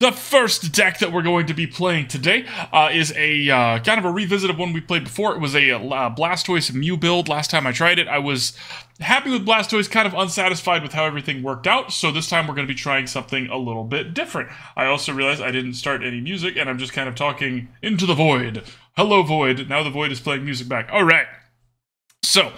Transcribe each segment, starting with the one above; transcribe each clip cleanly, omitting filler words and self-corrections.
The first deck that we're going to be playing today is a kind of a revisit of one we played before. It was a Blastoise Mew build. Last time I tried it, I was happy with Blastoise, kind of unsatisfied with how everything worked out. So this time we're going to be trying something a little bit different. I also realized I didn't start any music, and I'm just kind of talking into the void. Hello, void. Now the void is playing music back. All right. So,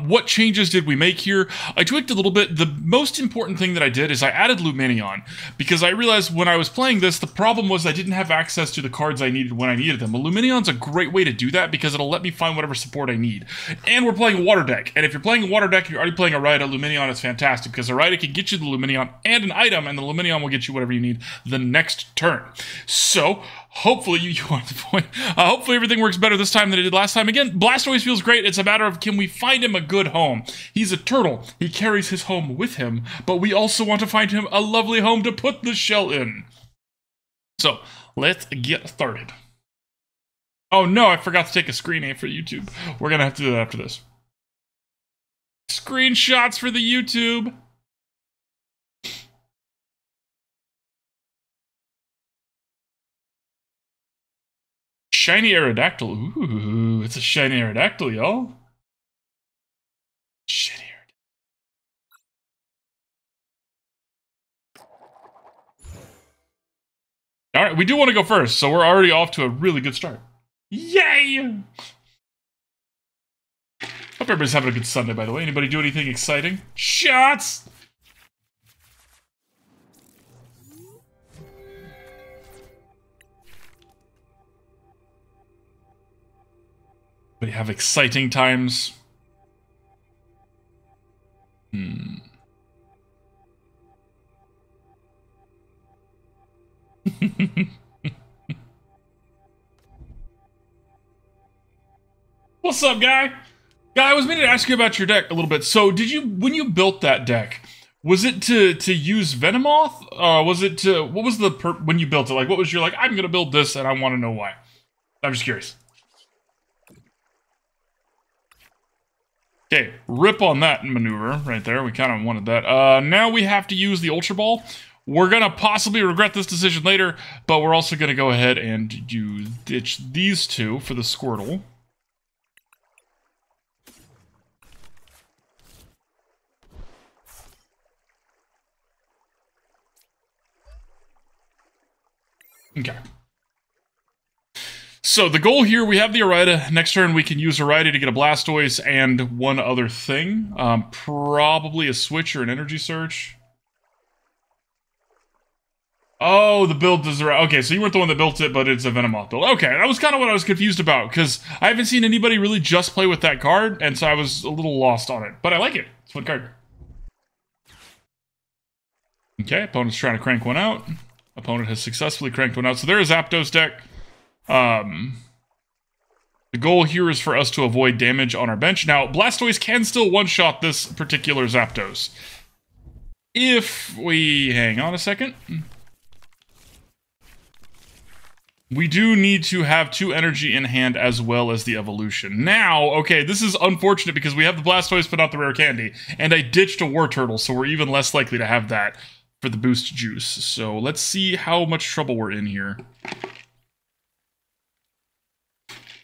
what changes did we make here? I tweaked a little bit. The most important thing that I did is I added Lumineon, because I realized when I was playing this, the problem was I didn't have access to the cards I needed when I needed them. Well, Lumineon's a great way to do that, because it'll let me find whatever support I need. And we're playing a water deck, and if you're playing a water deck and you're already playing Irida, Lumineon is fantastic, because Irida can get you the Lumineon and an item, and the Lumineon will get you whatever you need the next turn. So, hopefully, you want the point. Hopefully everything works better this time than it did last time. Again, Blastoise feels great. It's a matter of, can we find him a good home? He's a turtle. He carries his home with him, but we also want to find him a lovely home to put the shell in. So, let's get started. Oh no, I forgot to take a screen name for YouTube. We're gonna have to do that after this. Screenshots for the YouTube. Shiny Aerodactyl. Ooh, it's a shiny Aerodactyl, y'all. Shiny Aerodactyl. Alright, we do want to go first, so we're already off to a really good start. Yay! Hope everybody's having a good Sunday, by the way. Anybody do anything exciting? Shots! But have exciting times. What's up, guy? Guy, I was meaning to ask you about your deck a little bit. So, did you, when you built that deck, was it to use Venomoth? Was it to, what was the, when you built it? Like, what was your, like, I'm gonna build this and I want to know why. I'm just curious. Okay, rip on that maneuver right there. We kind of wanted that. Now we have to use the Ultra Ball. We're going to possibly regret this decision later, but we're also going to go ahead and ditch these two for the Squirtle. Okay. So the goal here, we have the Irida. Next turn we can use Irida to get a Blastoise and one other thing. Probably a Switch or an Energy Search. Oh, the build does... Okay, so you weren't the one that built it, but it's a Venomoth build. Okay, that was kind of what I was confused about, because I haven't seen anybody really just play with that card, and so I was a little lost on it. But I like it. It's a fun card. Okay, opponent's trying to crank one out. Opponent has successfully cranked one out. So there's Zapdos deck. The goal here is for us to avoid damage on our bench. Now, Blastoise can still one-shot this particular Zapdos. If we... Hang on a second. We do need to have 2 energy in hand as well as the evolution. Now, okay, this is unfortunate because we have the Blastoise but not the Rare Candy. And I ditched a Wartortle, so we're even less likely to have that for the boost juice. So let's see how much trouble we're in here.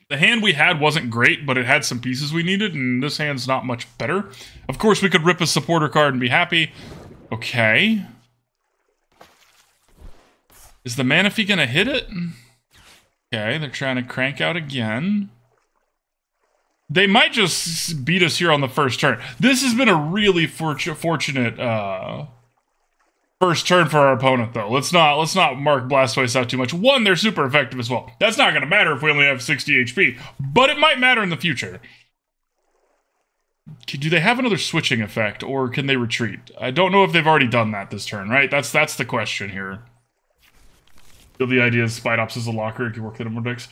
The hand we had wasn't great, but it had some pieces we needed, and this hand's not much better. Of course, we could rip a supporter card and be happy. Okay. Is the Manaphy gonna hit it? Okay, they're trying to crank out again. They might just beat us here on the first turn. This has been a really fortunate first turn for our opponent, though. Let's not mark Blastoise out too much. One, they're super effective as well. That's not going to matter if we only have 60 HP, but it might matter in the future. Do they have another switching effect, or can they retreat? I don't know if they've already done that this turn, right? That's the question here. So the idea is Spidops is a locker. It can work the number decks.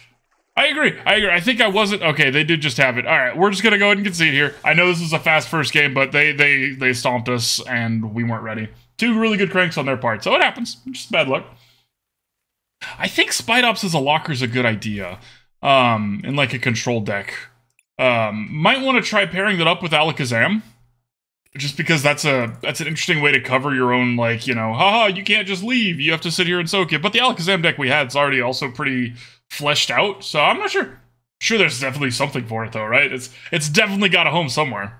I agree. I think I wasn't... Okay, they did just have it. All right, we're just going to go ahead and concede here. I know this is a fast first game, but they stomped us, and we weren't ready. 2 really good cranks on their part, so it happens. Just bad luck. I think Spidops as a locker is a good idea. In like a control deck. Might want to try pairing that up with Alakazam. Just because that's an interesting way to cover your own, like, you know, haha, you can't just leave. You have to sit here and soak it. But the Alakazam deck we had is already also pretty fleshed out, so I'm not sure. Sure, there's definitely something for it, though, right? It's definitely got a home somewhere.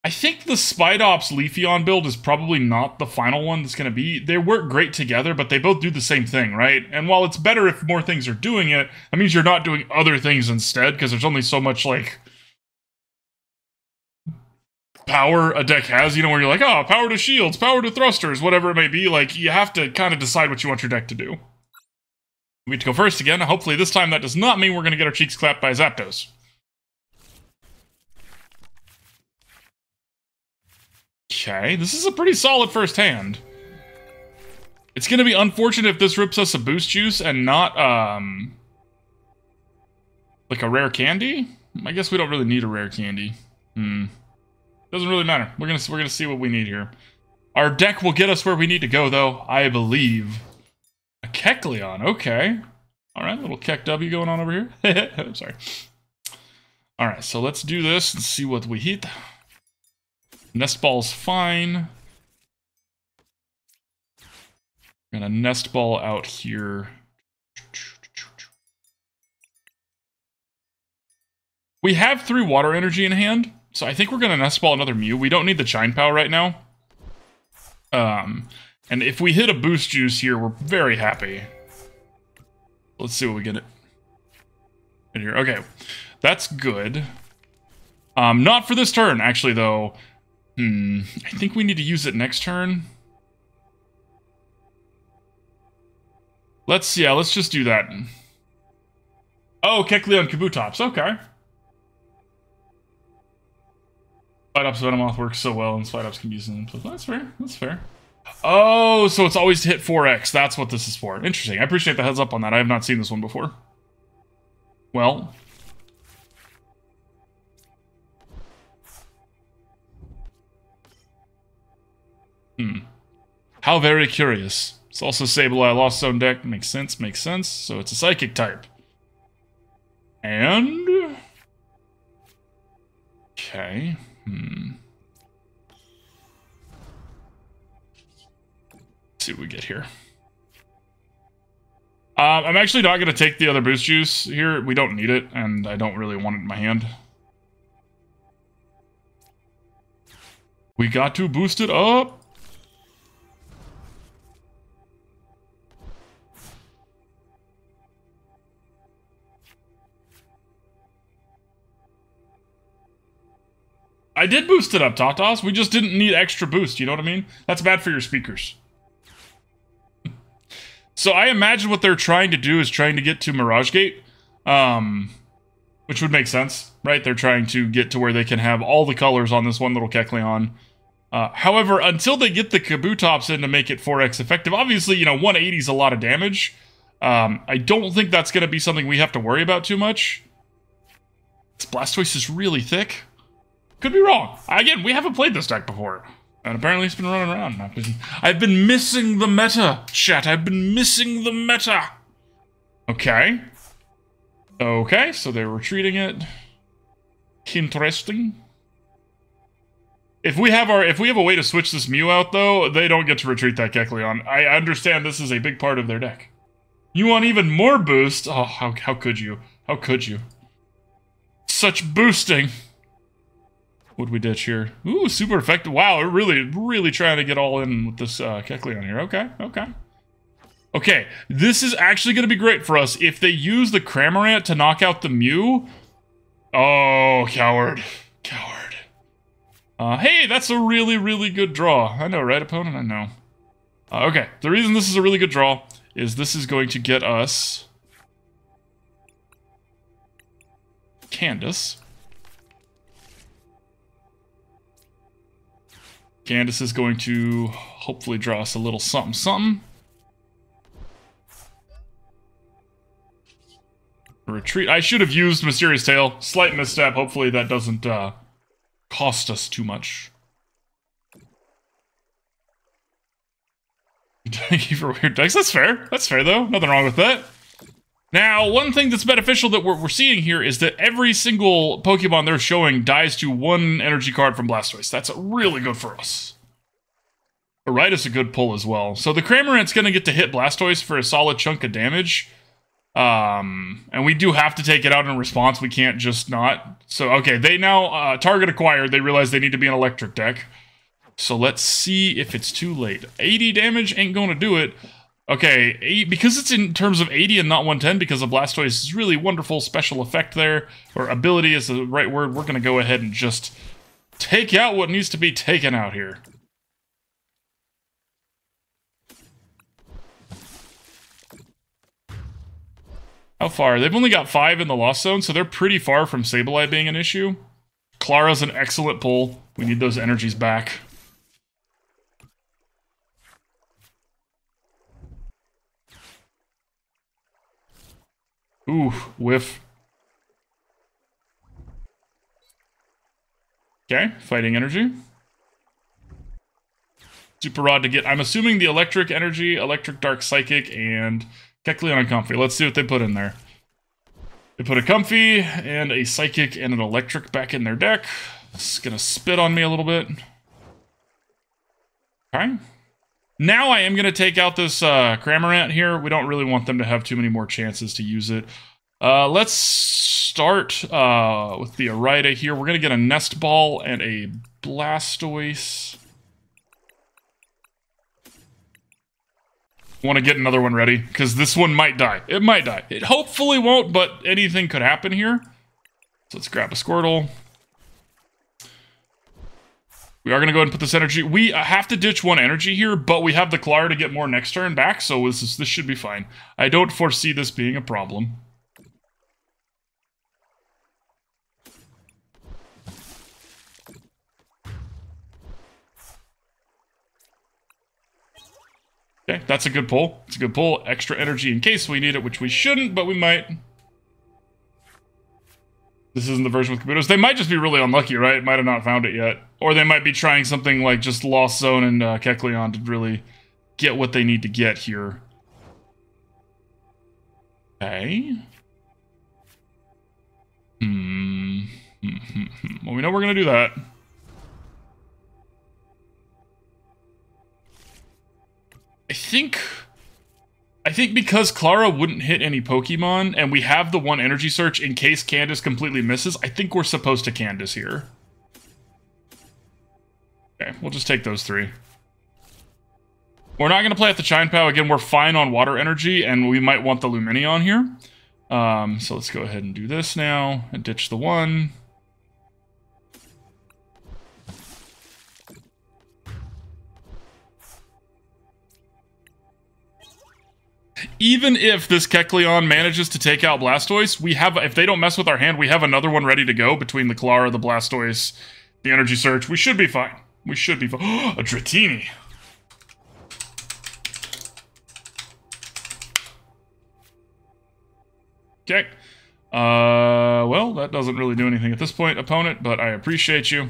I think the Spidops Leafeon build is probably not the final one that's going to be. They work great together, but they both do the same thing, right? And while it's better if more things are doing it, that means you're not doing other things instead, because there's only so much, like, power a deck has, you know, where you're like, oh, power to shields, power to thrusters, whatever it may be. Like, you have to kind of decide what you want your deck to do. We get to go first again. Hopefully this time that does not mean we're going to get our cheeks clapped by Zapdos. Okay, this is a pretty solid first hand. It's going to be unfortunate if this rips us a Boost Juice and not, like a Rare Candy? I guess we don't really need a Rare Candy. Doesn't really matter. We're gonna see what we need here. Our deck will get us where we need to go, though, I believe. A Kecleon, okay. Alright, little Kek W going on over here. I'm sorry. Alright, so let's do this and see what we hit. Nest Ball's fine. I'm gonna Nest Ball out here. We have 3 Water Energy in hand, so I think we're gonna Nest Ball another Mew. We don't need the Chien-Pao right now. And if we hit a Boost Juice here, we're very happy. Let's see what we get in here. Okay, that's good. Not for this turn, actually, though. I think we need to use it next turn. Let's just do that. Oh, Kecleon Kabutops, okay. Spidops Venomoth works so well, and Spidops can be used in input. That's fair, that's fair. Oh, so it's always to hit 4x. That's what this is for. Interesting. I appreciate the heads up on that. I have not seen this one before. Well. How very curious. It's also Sableye Lost Zone deck. Makes sense, makes sense. So it's a Psychic type. And... okay. Let's see what we get here. I'm actually not going to take the other Boost Juice here. We don't need it, and I don't really want it in my hand. We got to boost it up. I did boost it up, Tatas. We just didn't need extra boost, you know what I mean? That's bad for your speakers. So I imagine what they're trying to do is trying to get to Mirage Gate, which would make sense, right? They're trying to get to where they can have all the colors on this one little Kecleon. However, until they get the Kabutops in to make it 4x effective, obviously, you know, 180 is a lot of damage. I don't think that's going to be something we have to worry about too much. This Blastoise is really thick. Could be wrong. Again, we haven't played this deck before. And apparently it's been running around. I've been missing the meta, chat. I've been missing the meta. Okay. Okay, so they're retreating it. Interesting. If we have a way to switch this Mew out, though, they don't get to retreat that Kecleon. I understand this is a big part of their deck. You want even more boost? Oh, how could you? How could you? Such boosting. What'd we ditch here? Ooh, super effective. Wow, we're really trying to get all in with this Kecleon here. Okay, okay. Okay, this is actually going to be great for us. If they use the Cramorant to knock out the Mew... oh, coward. Coward. Hey, that's a really good draw. I know, right, opponent? I know. Okay, the reason this is a really good draw is this is going to get us... Candice. Candice is going to hopefully draw us a little something. Retreat. I should have used Mysterious Tail. Slight misstep. Hopefully that doesn't cost us too much. Thank you for weird decks. That's fair. That's fair, though. Nothing wrong with that. Now, one thing that's beneficial that we're seeing here is that every single Pokemon they're showing dies to one energy card from Blastoise. That's really good for us. Irida's a good pull as well. So the Cramorant's going to get to hit Blastoise for a solid chunk of damage. And we do have to take it out in response. We can't just not. So, okay, they now, target acquired. They realize they need to be an electric deck. So let's see if it's too late. 80 damage ain't going to do it. Okay, because it's in terms of 80 and not 110, because of Blastoise's really wonderful special effect there, or ability is the right word, we're going to go ahead and just take out what needs to be taken out here. How far? They've only got 5 in the Lost Zone, so they're pretty far from Sableye being an issue. Klara's an excellent pull. We need those energies back. Ooh, whiff. Okay, fighting energy. Super Rod to get, I'm assuming the electric energy, electric dark psychic, and Kecleon and Comfy. Let's see what they put in there. They put a Comfy and a psychic and an electric back in their deck. It's gonna spit on me a little bit. Okay. Now I am going to take out this Cramorant here. We don't really want them to have too many more chances to use it. Let's start with the Irida here. We're going to get a Nest Ball and a Blastoise. Want to get another one ready, because this one might die. It might die. It hopefully won't, but anything could happen here. So let's grab a Squirtle. We are going to go ahead and put this energy. We have to ditch one energy here, but we have the Klara to get more next turn back, so this should be fine. I don't foresee this being a problem. Okay, that's a good pull. It's a good pull. Extra energy in case we need it, which we shouldn't, but we might. This isn't the version with Kabuto's. They might just be really unlucky, right? Might have not found it yet. Or they might be trying something like just Lost Zone and Kecleon to really get what they need to get here. Okay. Well, we know we're going to do that. I think because Klara wouldn't hit any Pokemon, and we have the one Energy Search in case Candice completely misses, I think we're supposed to Candice here. Okay, we'll just take those 3. We're not going to play at the Chien-Pao. Again, we're fine on Water Energy, and we might want the Lumineon here. So let's go ahead and do this now, and ditch the 1. Even if this Kecleon manages to take out Blastoise, we have, if they don't mess with our hand, we have another one ready to go between the Klara, the Blastoise, the Energy Search. We should be fine. We should be fine. A Dratini. Okay. Well, that doesn't really do anything at this point, opponent, but I appreciate you.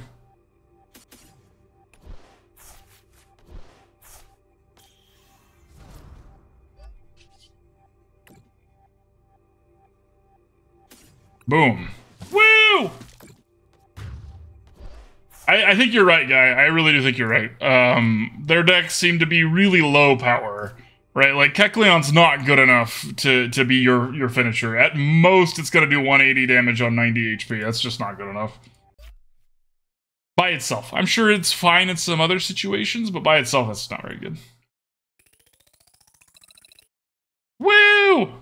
Boom. Woo! I think you're right, guy. I really do think you're right. Their decks seem to be really low power, right? Like, Kecleon's not good enough to be your finisher. At most, it's going to do 180 damage on 90 HP. That's just not good enough. By itself. I'm sure it's fine in some other situations, but by itself, that's not very good. Woo!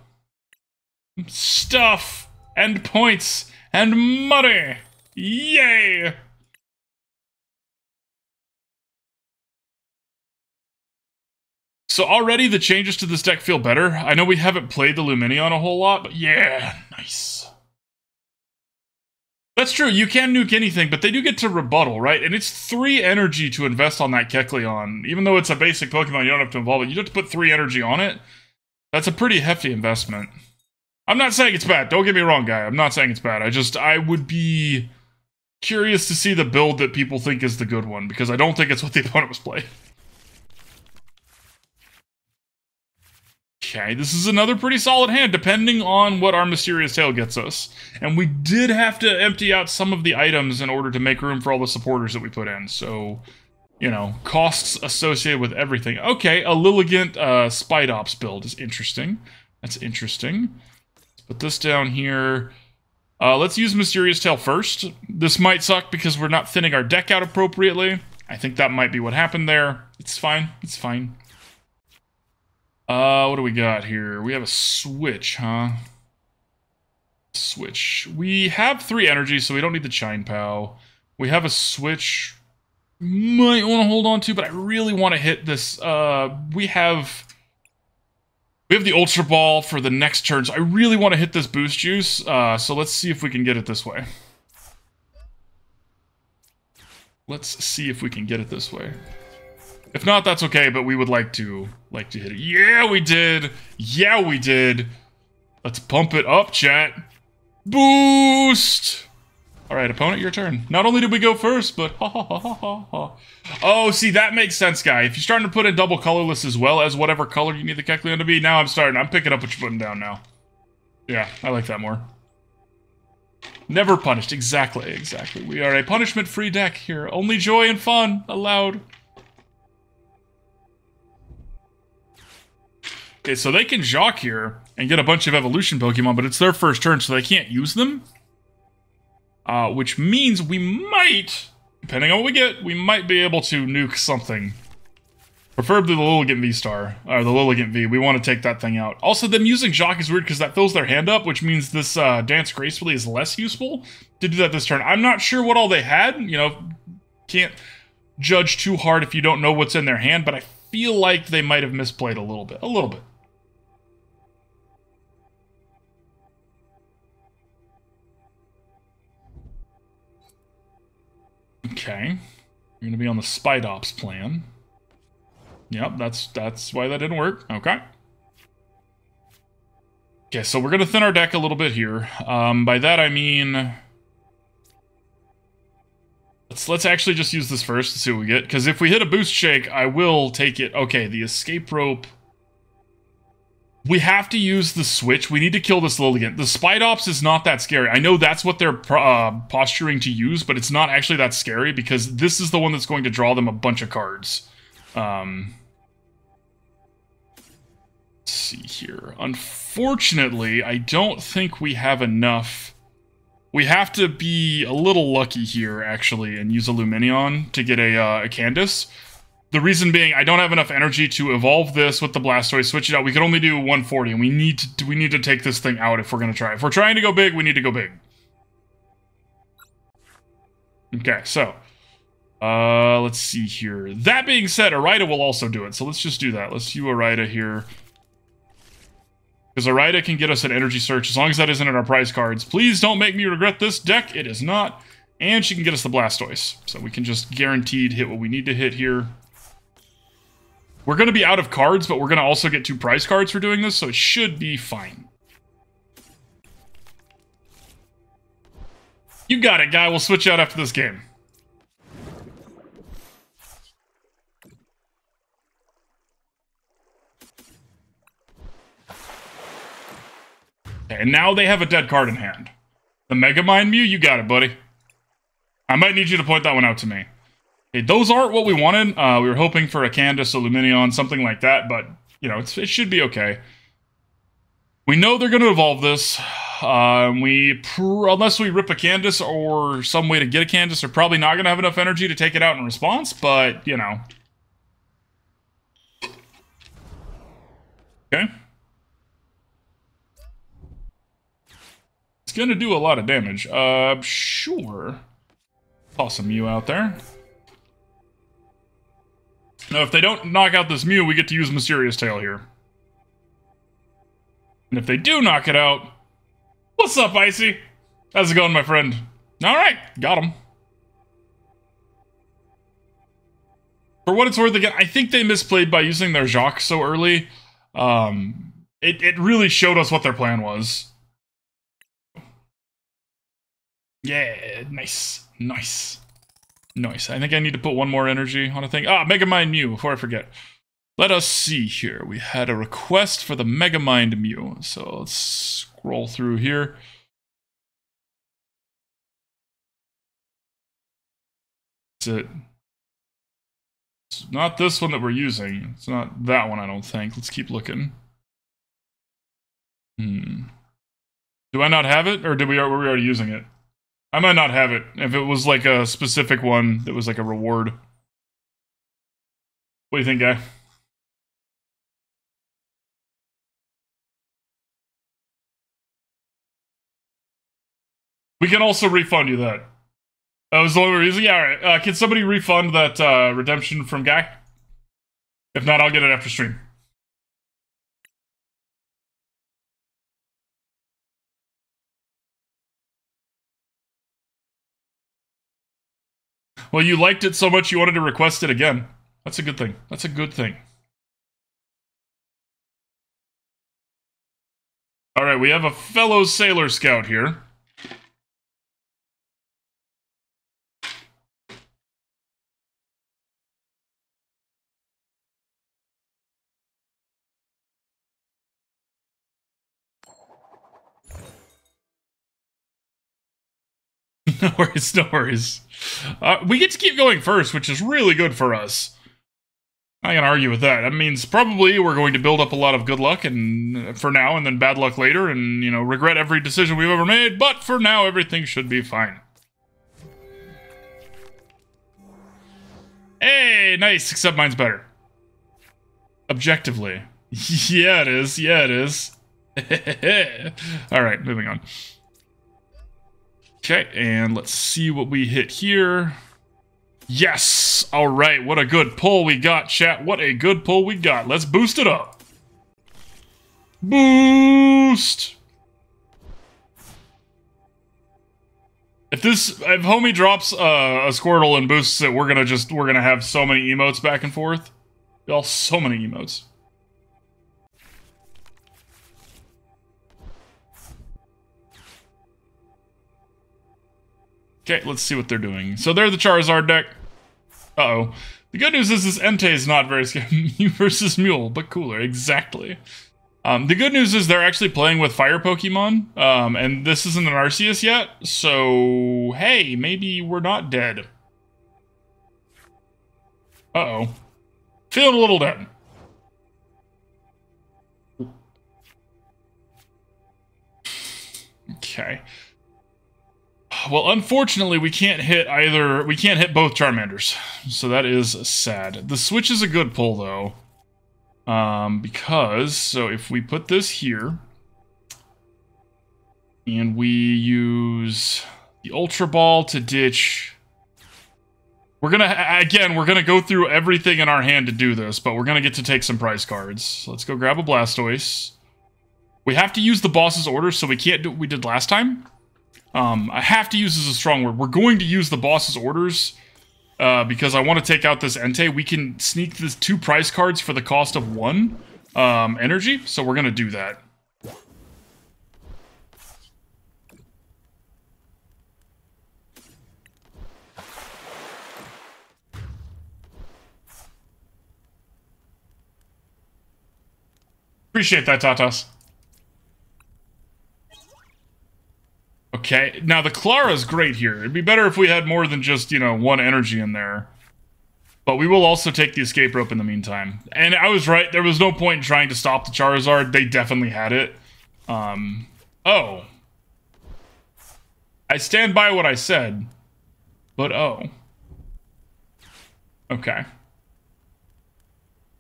Stuff! And points, and money! Yay! So already the changes to this deck feel better. I know we haven't played the Lumineon a whole lot, but yeah, nice. That's true, you can nuke anything, but they do get to rebuttal, right? And it's 3 energy to invest on that Kecleon. Even though it's a basic Pokemon, you don't have to evolve it. You have to put 3 energy on it. That's a pretty hefty investment. I'm not saying it's bad. Don't get me wrong, guy. I'm not saying it's bad. I would be curious to see the build that people think is the good one, because I don't think it's what the opponent was playing. Okay, this is another pretty solid hand, depending on what our Mysterious Tail gets us. And we did have to empty out some of the items in order to make room for all the supporters that we put in, so, you know, costs associated with everything. Okay, a Lilligant Spidops build is interesting. That's interesting. Let's put this down here. Let's use Mysterious Tail first. This might suck because we're not thinning our deck out appropriately. I think that might be what happened there. It's fine, it's fine. What do we got here? We have a Switch, huh? Switch. We have 3 energy, so we don't need the Chien-Pao. We have a Switch. Might want to hold on to, but I really want to hit this. We have the Ultra Ball for the next turn, so I really want to hit this Boost Juice. So let's see if we can get it this way. Let's see if we can get it this way. If not, that's okay, but we would like to hit it. Yeah, we did! Yeah, we did! Let's pump it up, chat. Boost! Alright, opponent, your turn. Not only did we go first, but ha ha ha ha ha ha. Oh, see, that makes sense, guy. If you're starting to put in double colorless as well as whatever color you need the Kecleon to be, now I'm picking up what you're putting down now. Yeah, I like that more. Never punished. Exactly, exactly. We are a punishment-free deck here. Only joy and fun allowed. Okay, so they can Jock here and get a bunch of evolution Pokemon, but it's their first turn, so they can't use them. Which means we might, depending on what we get, we might be able to nuke something. Preferably the Lilligant V-Star, or the Lilligant V. We want to take that thing out. Also, them using Jock is weird because that fills their hand up, which means this Dance Gracefully is less useful to do that this turn. I'm not sure what all they had, you know, can't judge too hard if you don't know what's in their hand, but I feel like they might have misplayed a little bit. A little bit. Okay, you're gonna be on the Spidops plan. Yep, that's why that didn't work. Okay. Okay, so we're gonna thin our deck a little bit here. By that I mean, let's actually just use this first to see what we get. Because if we hit a Boost Shake, I will take it. Okay, the Escape Rope. We have to use the Switch. We need to kill this Lilligant. The Spidops is not that scary. I know that's what they're posturing to use, but it's not actually that scary because this is the one that's going to draw them a bunch of cards. Let's see here. Unfortunately, I don't think we have enough. We have to be a little lucky here, actually, and use a Lumineon to get a Candice. The reason being, I don't have enough energy to evolve this with the Blastoise, switch it out. We can only do 140, and we need to take this thing out if we're going to try. If we're trying to go big, we need to go big. Okay, so, let's see here. That being said, Irida will also do it, so let's just do that. Let's do Irida here. Because Irida can get us an Energy Search, as long as that isn't in our prize cards. Please don't make me regret this deck. It is not. And she can get us the Blastoise. So we can just guaranteed hit what we need to hit here. We're going to be out of cards, but we're going to also get 2 prize cards for doing this, so it should be fine. You got it, guy. We'll switch out after this game. Okay, and now they have a dead card in hand. The Megamind Mew, you got it, buddy. I might need you to point that one out to me. Okay, those aren't what we wanted. We were hoping for a Candice, a Lumineon, something like that, but, you know, it should be okay. We know they're going to evolve this. Unless we rip a Candice or some way to get a Candice, they're probably not going to have enough energy to take it out in response, but, you know. Okay. It's going to do a lot of damage. Sure. Toss a Mew out there. Now, if they don't knock out this Mew, we get to use Mysterious Tail here. And if they do knock it out... What's up, Icy? How's it going, my friend? Alright, got him. For what it's worth, again, I think they misplayed by using their Jacques so early. It really showed us what their plan was. Yeah, nice. Nice. Nice. I think I need to put one more energy on a thing. Ah, Megamind Mew, before I forget. Let us see here. We had a request for the Megamind Mew. So let's scroll through here. It's not this one that we're using. It's not that one, I don't think. Let's keep looking. Do I not have it? Or were we already using it? I might not have it if it was like a specific one that was like a reward. What do you think, guy? We can also refund you that. That was the only reason? Yeah, alright. Can somebody refund that redemption from Guy? If not, I'll get it after stream. Well, you liked it so much you wanted to request it again. That's a good thing. That's a good thing. Alright, we have a fellow Sailor Scout here. No worries, no worries. We get to keep going first, which is really good for us. I can argue with that. That means probably we're going to build up a lot of good luck and for now, and then bad luck later, and, you know, regret every decision we've ever made, but for now, everything should be fine. Hey, nice, except mine's better. Objectively. Yeah, it is. Yeah, it is. Alright, moving on. Okay, and let's see what we hit here. Yes! Alright, what a good pull we got, chat. What a good pull we got. Let's boost it up. Boost! If homie drops a Squirtle and boosts it, we're gonna have so many emotes back and forth. Y'all, so many emotes. Okay, let's see what they're doing. So they're the Charizard deck. Uh-oh. The good news is this Entei is not very scary. Mew versus Mule, but cooler. Exactly. The good news is they're actually playing with Fire Pokemon, and this isn't an Arceus yet, so hey, maybe we're not dead. Uh-oh. Feeling a little dead. Okay. Well, unfortunately, we can't hit both Charmanders, so that is sad. The Switch is a good pull, though, because, so if we put this here, and we use the Ultra Ball to ditch, we're gonna go through everything in our hand to do this, but we're gonna get to take some prize cards. So let's go grab a Blastoise. We have to use the boss's order, so we can't do what we did last time. I have to use is a strong word. We're going to use the boss's orders because I want to take out this Entei. We can sneak this 2 prize cards for the cost of 1 energy, so we're going to do that. Appreciate that, Tatas. Okay, now the Klara's great here. It'd be better if we had more than just, you know, 1 energy in there. But we will also take the escape rope in the meantime. And I was right, there was no point in trying to stop the Charizard. They definitely had it. Oh. I stand by what I said. But oh. Okay.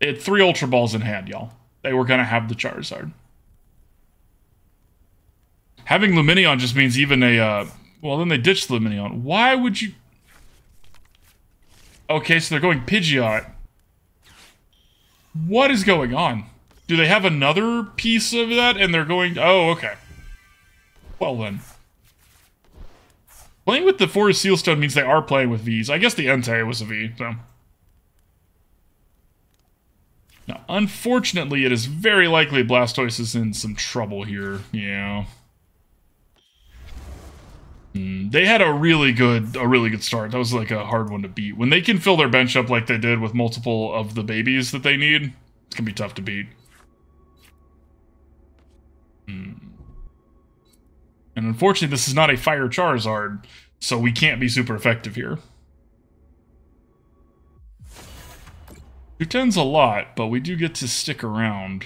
It had 3 Ultra Balls in hand, y'all. They were gonna have the Charizard. Having Lumineon just means even a, well, then they ditched Lumineon. Why would you... Okay, so they're going Pidgeot. What is going on? Do they have another piece of that and they're going... Oh, okay. Well then. Playing with the Forest Sealstone means they are playing with Vs. I guess the Entei was a V, so... Now, unfortunately, it is very likely Blastoise is in some trouble here. Yeah. They had a really good start. That was like a hard one to beat. When they can fill their bench up like they did with multiple of the babies that they need, It's gonna be tough to beat. And unfortunately, this is not a Fire Charizard, so we can't be super effective here. 210's a lot, but we do get to stick around.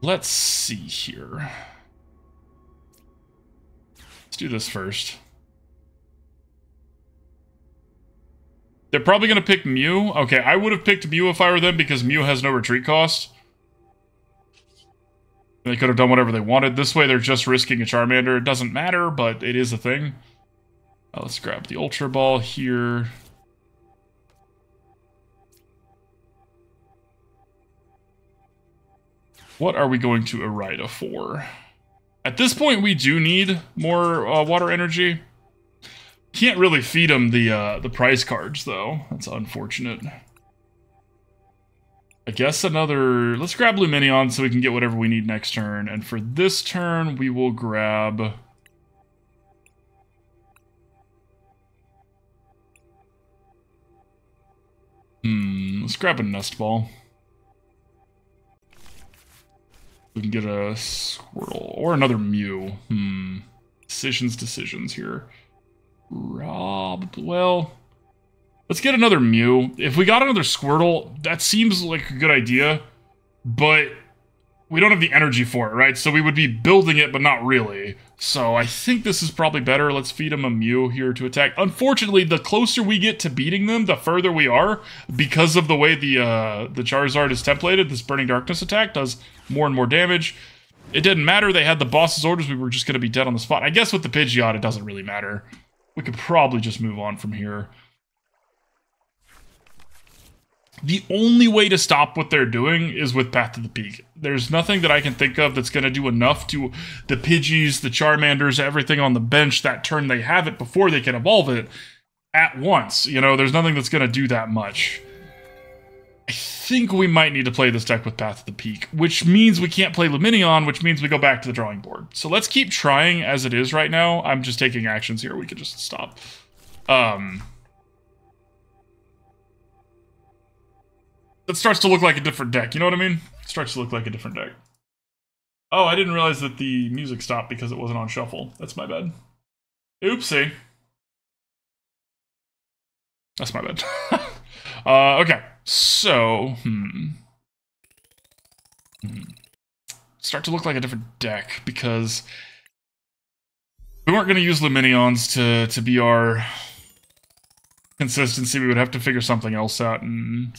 Let's see here. Let's do this first. They're probably going to pick Mew. Okay, I would have picked Mew if I were them because Mew has no retreat cost. They could have done whatever they wanted. This way, they're just risking a Charmander. It doesn't matter, but it is a thing. Let's grab the Ultra Ball here. What are we going to Irida for? At this point, we do need more water energy. Can't really feed him the prize cards, though. That's unfortunate. I guess another... Let's grab Lumineon so we can get whatever we need next turn. And for this turn, we will grab... let's grab a Nest Ball. We can get a Squirtle or another Mew. Decisions here. Well, let's get another Mew. If we got another Squirtle, that seems like a good idea, but we don't have the energy for it, right? So we would be building it, but not really. So I think this is probably better. Let's feed him a Mew here to attack. Unfortunately, the closer we get to beating them, the further we are, because of the way the Charizard is templated. This Burning Darkness attack does more and more damage. It didn't matter. They had the boss's orders. We were just going to be dead on the spot. I guess with the Pidgeot, it doesn't really matter. We could probably just move on from here. The only way to stop what they're doing is with Path to the Peak. There's nothing that I can think of that's going to do enough to the Pidgeys, the Charmanders, everything on the bench that turn they have it before they can evolve it at once. You know, there's nothing that's going to do that much. I think we might need to play this deck with Path to the Peak, which means we can't play Lumineon, which means we go back to the drawing board. So let's keep trying as it is right now. I'm just taking actions here. We could just stop. That starts to look like a different deck, you know what I mean? It starts to look like a different deck. Oh, I didn't realize that the music stopped because it wasn't on shuffle. That's my bad. Oopsie. That's my bad. Okay, so... Start to look like a different deck because we weren't going to use Lumineons to be our consistency. We would have to figure something else out, and...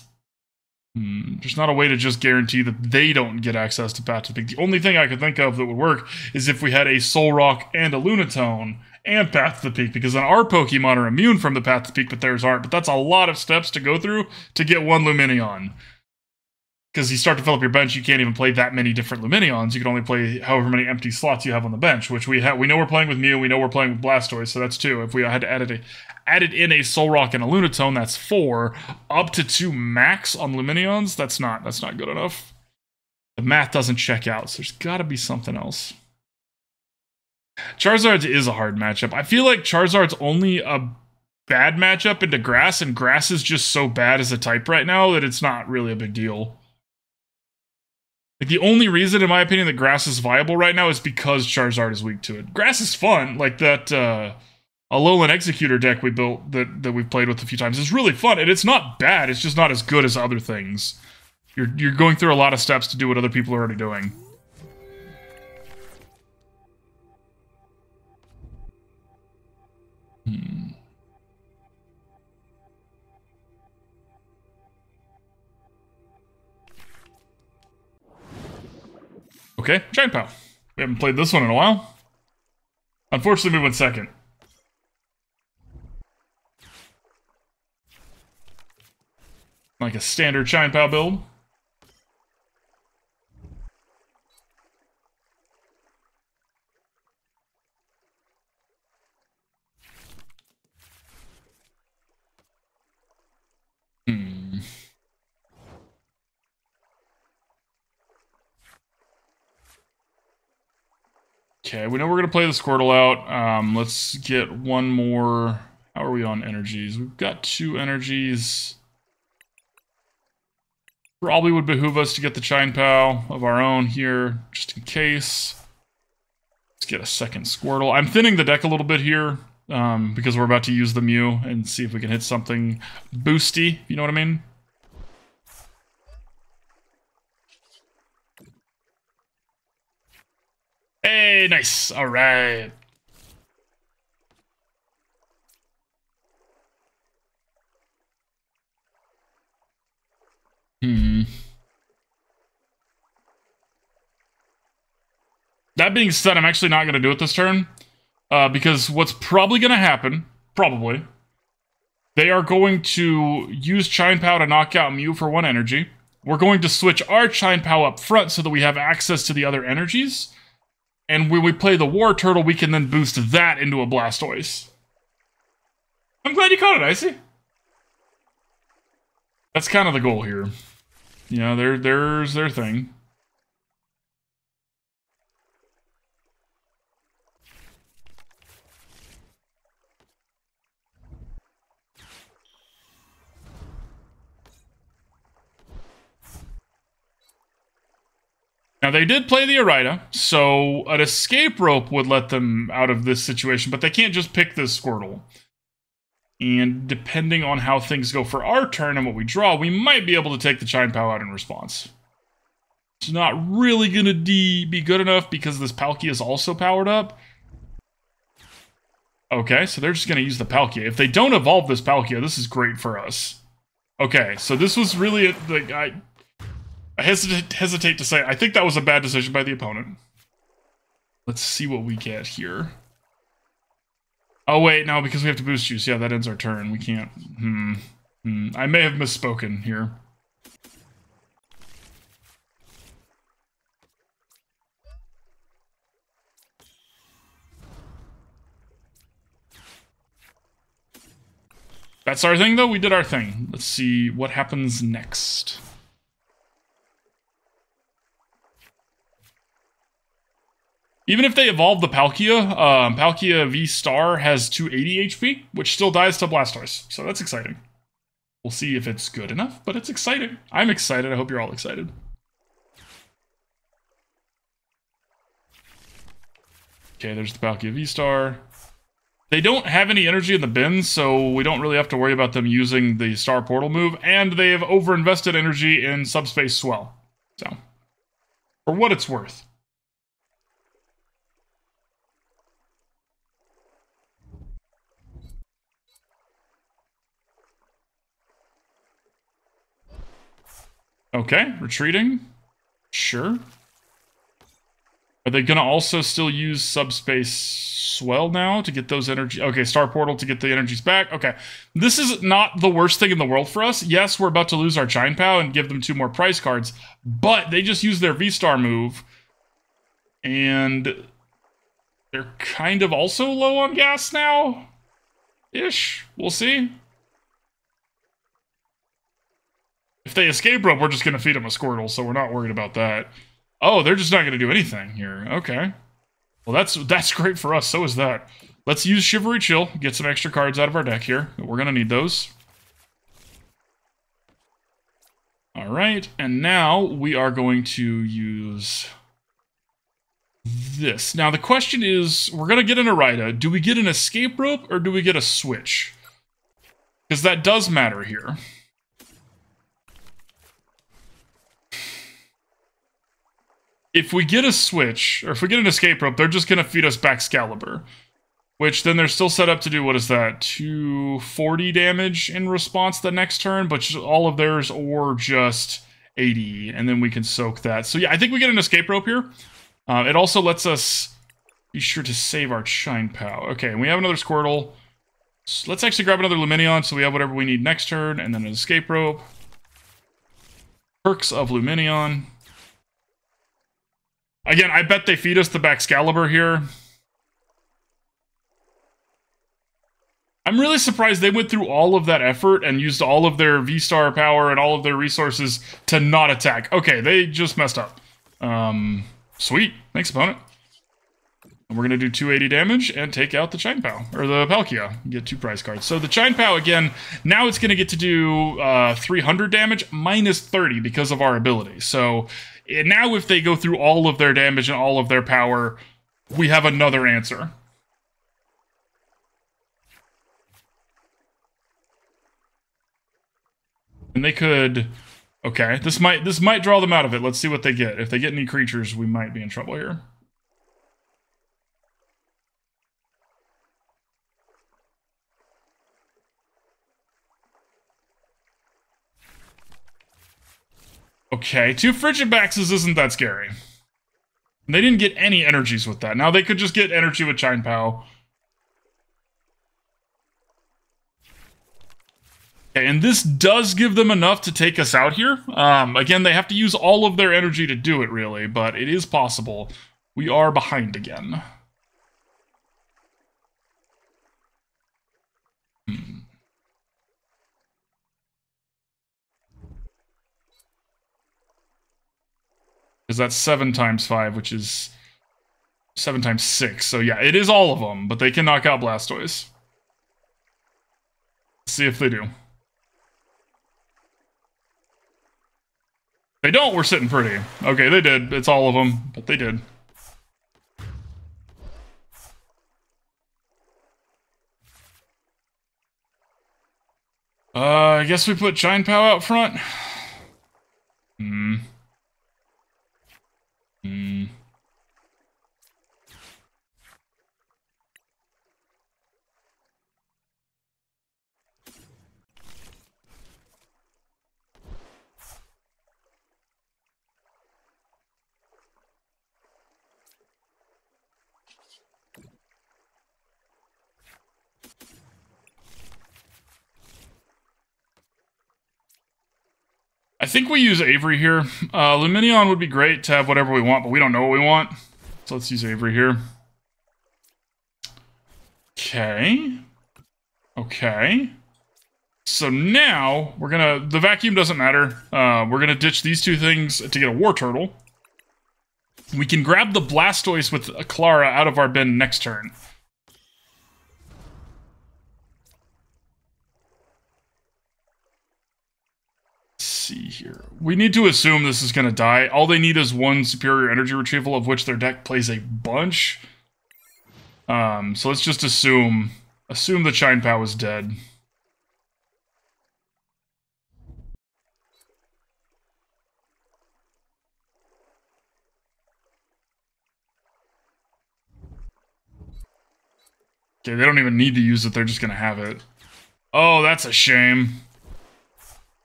there's not a way to just guarantee that they don't get access to Path to the Peak. The only thing I could think of that would work is if we had a Soul Rock and a Lunatone and Path to the Peak, because then our Pokemon are immune from the Path to the Peak, but theirs aren't. But that's a lot of steps to go through to get one Lumineon. Because you start to fill up your bench, you can't even play that many different Lumineons. You can only play however many empty slots you have on the bench, which we have. We know we're playing with Mew, we know we're playing with Blastoise, so that's 2. If we had added in a Soul Rock and a Lunatone, that's 4. Up to 2 max on Lumineons, that's not good enough. The math doesn't check out, so there's got to be something else. Charizard is a hard matchup. I feel like Charizard's only a bad matchup into Grass, and Grass is just so bad as a type right now that it's not really a big deal. Like, the only reason, in my opinion, that Grass is viable right now is because Charizard is weak to it. Grass is fun. Like, that Alolan Executor deck we built that we've played with a few times is really fun, and it's not bad. It's just not as good as other things. You're going through a lot of steps to do what other people are already doing. Okay, Chien-Pao. We haven't played this one in a while. Unfortunately, we went second. Like a standard Chien-Pao build. Okay, we know we're going to play the Squirtle out. Let's get one more... How are we on energies? We've got 2 energies. Probably would behoove us to get the Chien-Pao of our own here, just in case. Let's get a second Squirtle. I'm thinning the deck a little bit here, because we're about to use the Mew and see if we can hit something boosty, you know what I mean? Hey, nice. All right. That being said, I'm actually not going to do it this turn, because what's probably going to happen, they are going to use Chien-Pao to knock out Mew for 1 energy. We're going to switch our Chien-Pao up front so that we have access to the other energies. And when we play the Wartortle, we can then boost that into a Blastoise. I'm glad you caught it, Icy. That's kind of the goal here. You know, there's their thing. Now, they did play the Irida, so an escape rope would let them out of this situation, but they can't just pick this Squirtle. And depending on how things go for our turn and what we draw, we might be able to take the Chien-Pao out in response. It's not really going to be good enough because this Palkia is also powered up. Okay, so they're just going to use the Palkia. If they don't evolve this Palkia, this is great for us. Okay, so this was really, like, I hesitate to say, I think that was a bad decision by the opponent. Let's see what we get here. Oh, wait, no, because we have to boost juice. Yeah, that ends our turn. We can't... I may have misspoken here. That's our thing, though. We did our thing. Let's see what happens next. Even if they evolve the Palkia, Palkia V Star has 280 HP, which still dies to Blastoise. So that's exciting. We'll see if it's good enough, but it's exciting. I'm excited. I hope you're all excited. Okay, there's the Palkia V Star. They don't have any energy in the bins, so we don't really have to worry about them using the Star Portal move, and they have overinvested energy in Subspace Swell. So, for what it's worth. Okay, retreating. Sure. Are they going to also still use Subspace Swell now to get those energy? Okay, Star Portal to get the energies back. Okay, this is not the worst thing in the world for us. Yes, we're about to lose our Chien-Pao and give them 2 more prize cards, but they just use their V-Star move, and they're kind of also low on gas now? Ish. We'll see. If they escape rope, we're just going to feed them a Squirtle, so we're not worried about that. Oh, they're just not going to do anything here. Okay. Well, that's great for us. So is that. Let's use Shivery Chill, get some extra cards out of our deck here. We're going to need those. All right, and now we are going to use this. Now, the question is, we're going to get an Irida. Do we get an escape rope, or do we get a switch? Because that does matter here. If we get a switch, or if we get an escape rope, they're just going to feed us back Excalibur. Which then they're still set up to do, what is that, 240 damage in response the next turn, but just all of theirs, or just 80, and then we can soak that. So yeah, I think we get an escape rope here. It also lets us be sure to save our Chien-Pao. Okay, and we have another Squirtle. So let's actually grab another Lumineon so we have whatever we need next turn, and then an escape rope. Perks of Lumineon. Again, I bet they feed us the Excalibur here. I'm really surprised they went through all of that effort and used all of their V-Star power and all of their resources to not attack. Okay, they just messed up. Sweet. Thanks, opponent. And we're going to do 280 damage and take out the Chien-Pao, or the Palkia. Get 2 prize cards. So the Chien-Pao, again, now it's going to get to do 300 damage minus 30 because of our ability. So now if they go through all of their damage and all of their power, we have another answer. And they could... Okay, this might draw them out of it. Let's see what they get. If they get any creatures, we might be in trouble here. Okay, 2 Frigibaxes isn't that scary. They didn't get any energies with that. Now they could just get energy with Chien-Pao. Okay, and this does give them enough to take us out here. Again, they have to use all of their energy to do it, really, but it is possible. We are behind again. Because that's 7 times 5, which is 7 times 6. So yeah, it is all of them, but they can knock out Blastoise. Let's see if they do. They don't, we're sitting pretty. Okay, they did. It's all of them, but they did. I guess we put Chien-Pao out front. I think we use Avery here. Lumineon would be great to have whatever we want, but we don't know what we want. So let's use Avery here. Okay. Okay. So now, we're gonna... The vacuum doesn't matter. We're gonna ditch these 2 things to get a Wartortle. We can grab the Blastoise with Klara out of our bin next turn. See here. We need to assume this is going to die. All they need is 1 superior energy retrieval, of which their deck plays a bunch. So let's just assume the Chien-Pao is dead. Okay, they don't even need to use it, they're just going to have it. Oh, that's a shame.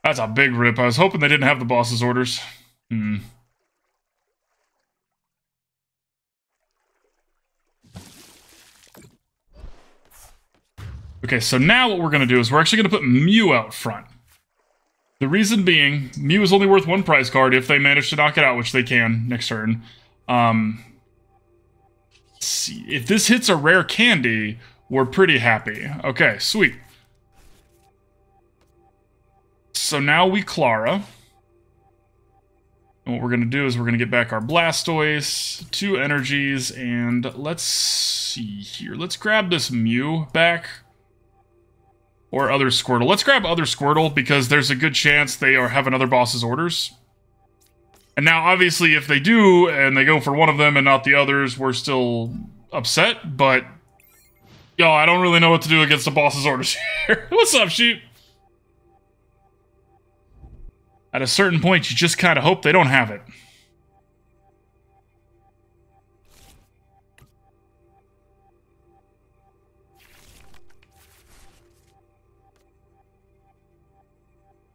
That's a big rip. I was hoping they didn't have the boss's orders. Okay, so now what we're going to do is we're actually going to put Mew out front. The reason being, Mew is only worth 1 prize card if they manage to knock it out, which they can next turn. Let's see. If this hits a rare candy, we're pretty happy. Okay, sweet. So now we Klara. And what we're going to do is we're going to get back our Blastoise, 2 energies, and let's see here. Let's grab this Mew back. Or other Squirtle. Let's grab other Squirtle because there's a good chance they have another boss's orders. And now, obviously, if they do, and they go for one of them and not the others, we're still upset, but... Yo, I don't really know what to do against the boss's orders here. What's up, sheep? At a certain point, you just kind of hope they don't have it.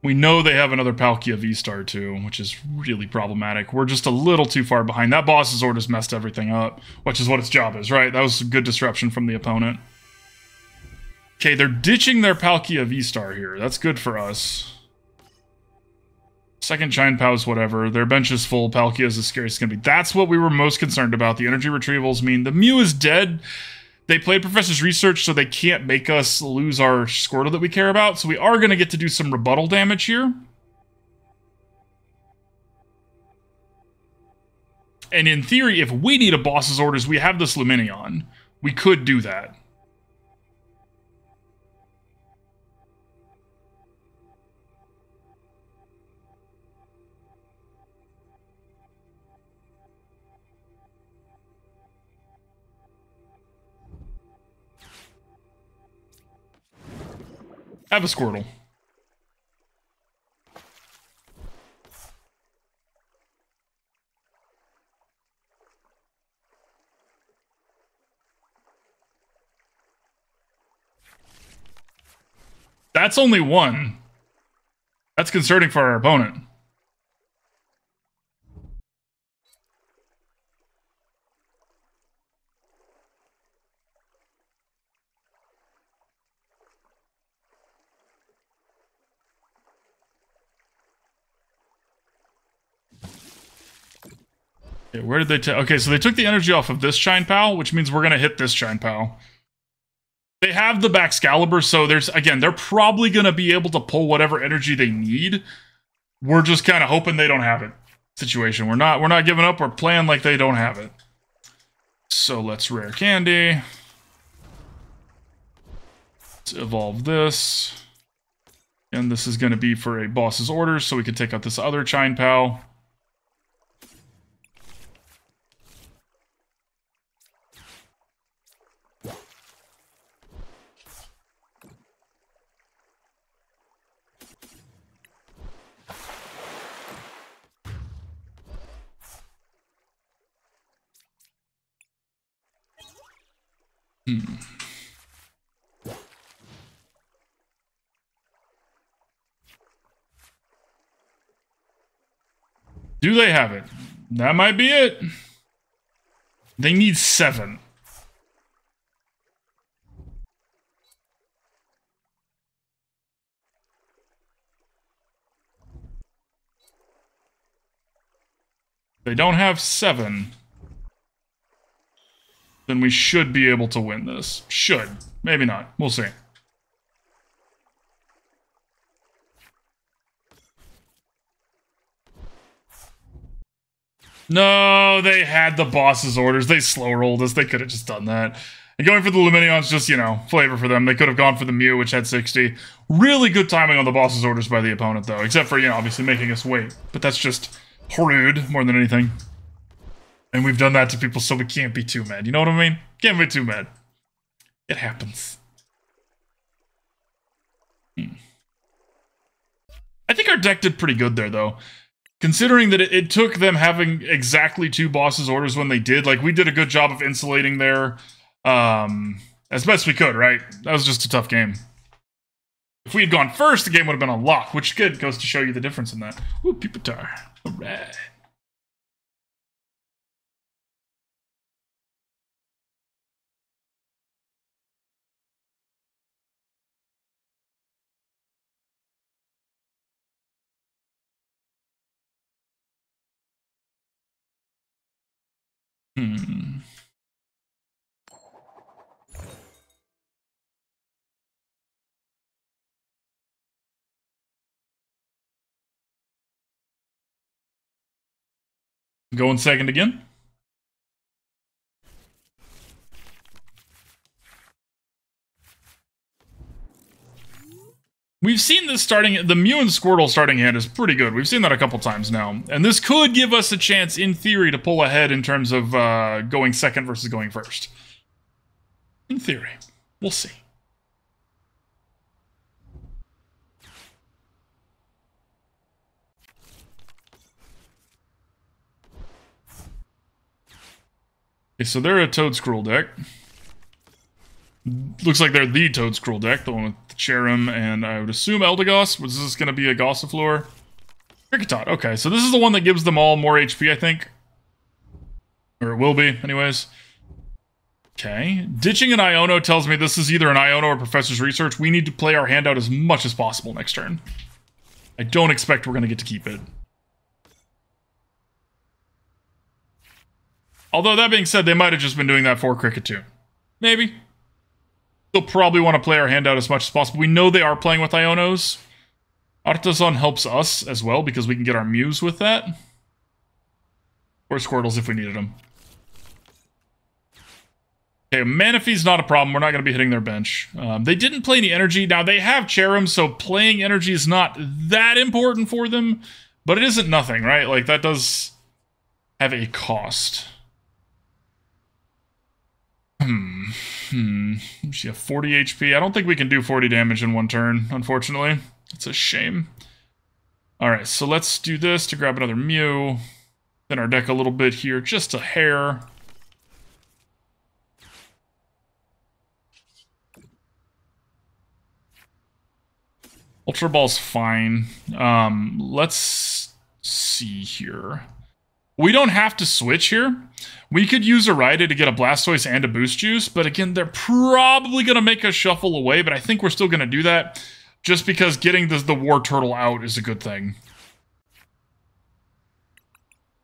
We know they have another Palkia V-Star too, which is really problematic. We're just a little too far behind. That boss's orders messed everything up, which is what its job is, right? That was a good disruption from the opponent. Okay, they're ditching their Palkia V-Star here. That's good for us. Second Chien-Pao's whatever. Their bench is full. Palkia is as scary as it's going to be. That's what we were most concerned about. The energy retrievals mean the Mew is dead. They played Professor's Research, so they can't make us lose our Squirtle that we care about. So we are going to get to do some rebuttal damage here. And in theory, if we need a boss's orders, we have this Lumineon. We could do that. I have a Squirtle. That's only one. That's concerning for our opponent. Okay, where did they take? Okay, so they took the energy off of this Chien-Pao, which means we're going to hit this Chien-Pao. They have the Baxcalibur, so there's, again, they're probably going to be able to pull whatever energy they need. We're just kind of hoping they don't have it. Situation. We're not giving up. We're playing like they don't have it. So let's Rare Candy. Let's evolve this. And this is going to be for a boss's orders, so we can take out this other Chien-Pao. Do they have it? That might be it. They need 7. They don't have 7. Then we should be able to win this. Should. Maybe not. We'll see. No, they had the boss's orders. They slow rolled us. They could have just done that. And going for the Lumineon's just, you know, flavor for them. They could have gone for the Mew, which had 60. Really good timing on the boss's orders by the opponent, though. Except for, you know, obviously making us wait. But that's just rude more than anything. And we've done that to people, so we can't be too mad. You know what I mean? Can't be too mad. It happens. I think our deck did pretty good there, though. Considering that it took them having exactly 2 boss's orders when they did. Like, we did a good job of insulating there. As best we could, right? That was just a tough game. If we had gone first, the game would have been a lock, which good goes to show you the difference in that. Ooh, Pupitar. Alright. Going second again. We've seen this starting, the Mew and Squirtle starting hand is pretty good. We've seen that a couple times now. And this could give us a chance, in theory, to pull ahead in terms of going second versus going first. In theory. We'll see. Okay, so they're a Toedscruel deck. Looks like they're the Toedscruel deck, the one with the Cherrim, and I would assume Eldegoss. Was this going to be a Gossifleur? Kricketot, okay, so this is the one that gives them all more HP, I think. Or it will be, anyways. Okay, ditching an Iono tells me this is either an Iono or Professor's Research. We need to play our hand out as much as possible next turn. I don't expect we're going to get to keep it. Although, that being said, they might have just been doing that for Cricket too. Maybe. They'll probably want to play our hand out as much as possible. We know they are playing with Ionos. Artisan helps us as well, because we can get our Mews with that. Or Squirtles if we needed them. Okay, Manaphy's not a problem. We're not going to be hitting their bench. They didn't play any energy. Now, they have Cherrim, so playing energy is not that important for them. But it isn't nothing, right? Like, that does have a cost. She have 40 HP. I don't think we can do 40 damage in one turn, unfortunately. It's a shame. Alright, so let's do this to grab another Mew. Thin our deck a little bit here, just a hair. Ultra Ball's fine. Let's see here. We don't have to switch here. We could use Irida to get a Blastoise and a Boost Juice, but again, they're probably going to make us shuffle away, but I think we're still going to do that just because getting the Wartortle out is a good thing.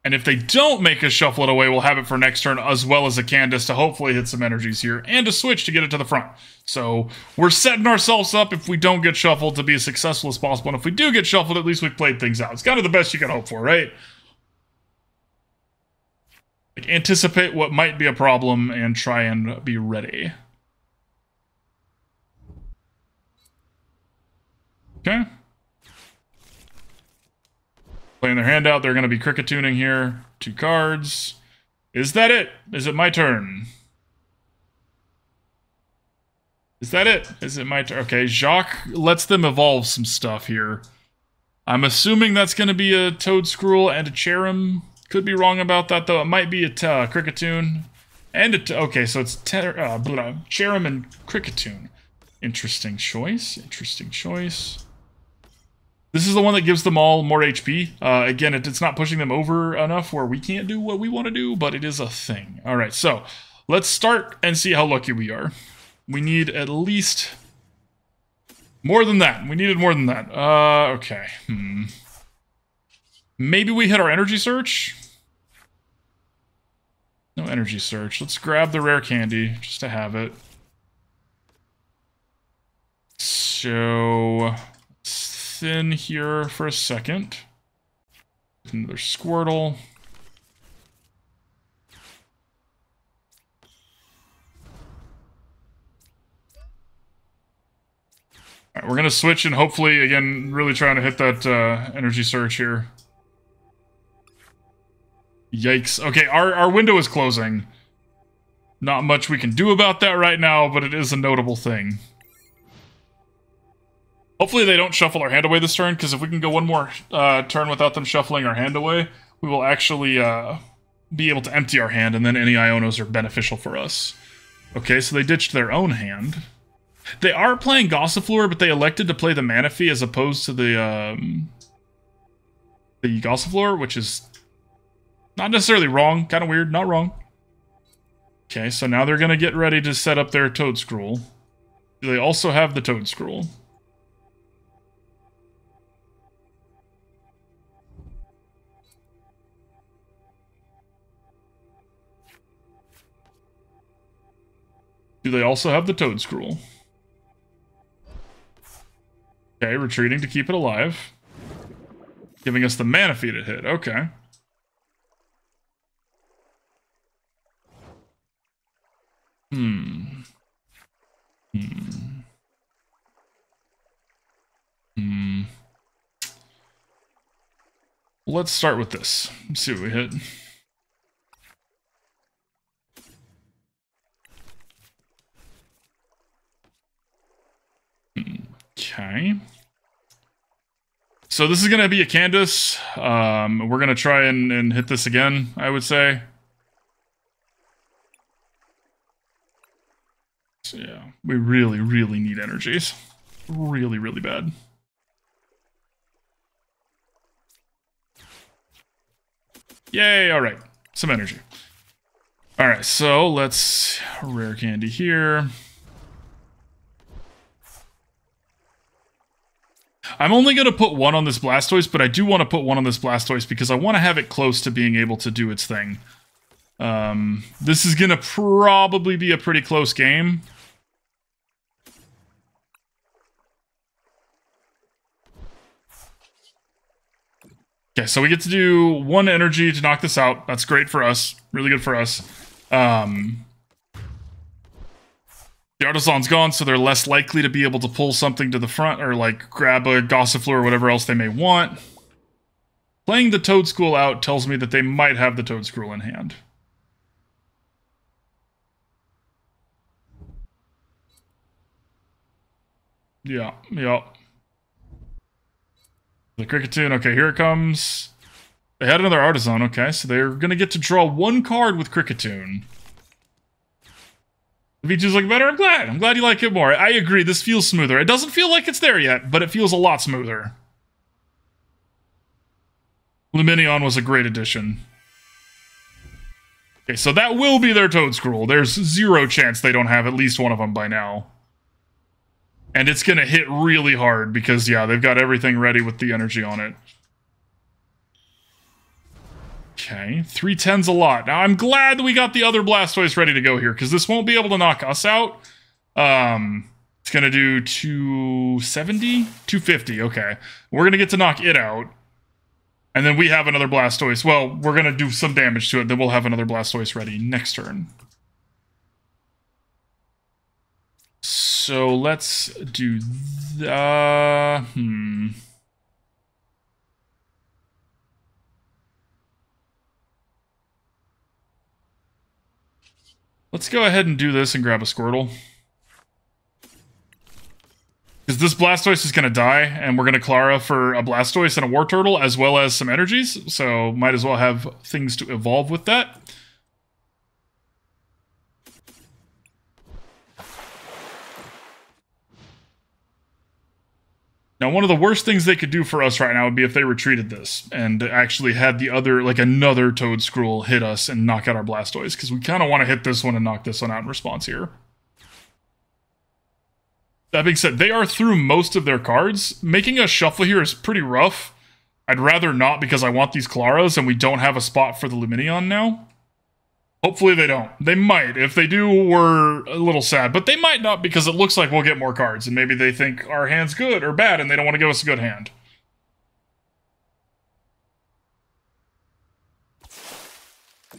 And if they don't make us shuffle it away, we'll have it for next turn, as well as a Candice to hopefully hit some energies here, and a switch to get it to the front. So we're setting ourselves up, if we don't get shuffled, to be as successful as possible. And if we do get shuffled, at least we've played things out. It's kind of the best you can hope for, right? Like, anticipate what might be a problem and try and be ready. Okay. Playing their hand out, they're going to be cricket-tuning here. 2 cards. Is that it? Is it my turn? Is that it? Is it my turn? Okay, Jacques lets them evolve some stuff here. I'm assuming that's going to be a Toedscruel and a Cherrim. Could be wrong about that, though. It might be a Cricketune. And a... Okay, so it's Cherrim and Cricketune. Interesting choice. Interesting choice. This is the one that gives them all more HP. Again, it's not pushing them over enough where we can't do what we want to do, but it is a thing. All right, so let's start and see how lucky we are. We need at least more than that. We needed more than that. Okay. Maybe we hit our Energy Search? No Energy Search. Let's grab the Rare Candy just to have it. So... in here for a second. Another Squirtle. Alright, we're gonna switch and hopefully, again, really trying to hit that Energy Search here. Yikes. Okay, our window is closing. Not much we can do about that right now, but it is a notable thing. Hopefully they don't shuffle our hand away this turn, because if we can go one more turn without them shuffling our hand away, we will actually be able to empty our hand, and then any Ionos are beneficial for us. Okay, so they ditched their own hand. They are playing Gossifleur, but they elected to play the Manaphy as opposed to the Gossifleur, which is not necessarily wrong. Kind of weird, not wrong. Okay, so now they're going to get ready to set up their Toedscruel. They also have the Toedscruel. Do they also have the Toedscruel? Okay, retreating to keep it alive. Giving us the Manaphy to hit. Okay. Let's start with this. Let's see what we hit. Okay. So this is going to be a Candice. We're going to try and hit this again, I would say. So yeah, we really, really need energies. Really, really bad. Yay, alright. Some energy. Alright, so let's Rare Candy here. I'm only going to put one on this Blastoise, but I do want to put one on this Blastoise because I want to have it close to being able to do its thing. This is going to probably be a pretty close game. Okay, so we get to do 1 energy to knock this out. That's great for us. Really good for us. The Artisan's gone, so they're less likely to be able to pull something to the front or, like, grab a Gossifleur or whatever else they may want. Playing the Toedscool out tells me that they might have the Toedscool in hand. Yeah. The Kricketune, okay, here it comes. They had another Artisan, okay, so they're gonna get to draw 1 card with Kricketune. The features look better, I'm glad you like it more. I agree, this feels smoother. It doesn't feel like it's there yet, but it feels a lot smoother. Lumineon was a great addition. Okay, so that will be their Toedscool. There's 0 chance they don't have at least one of them by now. And it's gonna hit really hard because, yeah, they've got everything ready with the energy on it. Okay, 310's a lot. Now, I'm glad that we got the other Blastoise ready to go here, because this won't be able to knock us out. It's gonna do 270? 250, okay. We're gonna get to knock it out. And then we have another Blastoise. Well, we're gonna do some damage to it, then we'll have another Blastoise ready next turn. So let's do Let's go ahead and do this and grab a Squirtle. Because this Blastoise is going to die, and we're going to Klara for a Blastoise and a Wartortle, as well as some energies, so might as well have things to evolve with that. Now, one of the worst things they could do for us right now would be if they retreated this and actually had the other, like, another Toedscool hit us and knock out our Blastoise, because we kind of want to hit this one and knock this one out in response here. That being said, they are through most of their cards. Making a shuffle here is pretty rough. I'd rather not, because I want these Klaras, and we don't have a spot for the Lumineon now. Hopefully they don't. They might. If they do, we're a little sad. But they might not, because it looks like we'll get more cards. And maybe they think our hand's good or bad, and they don't want to give us a good hand.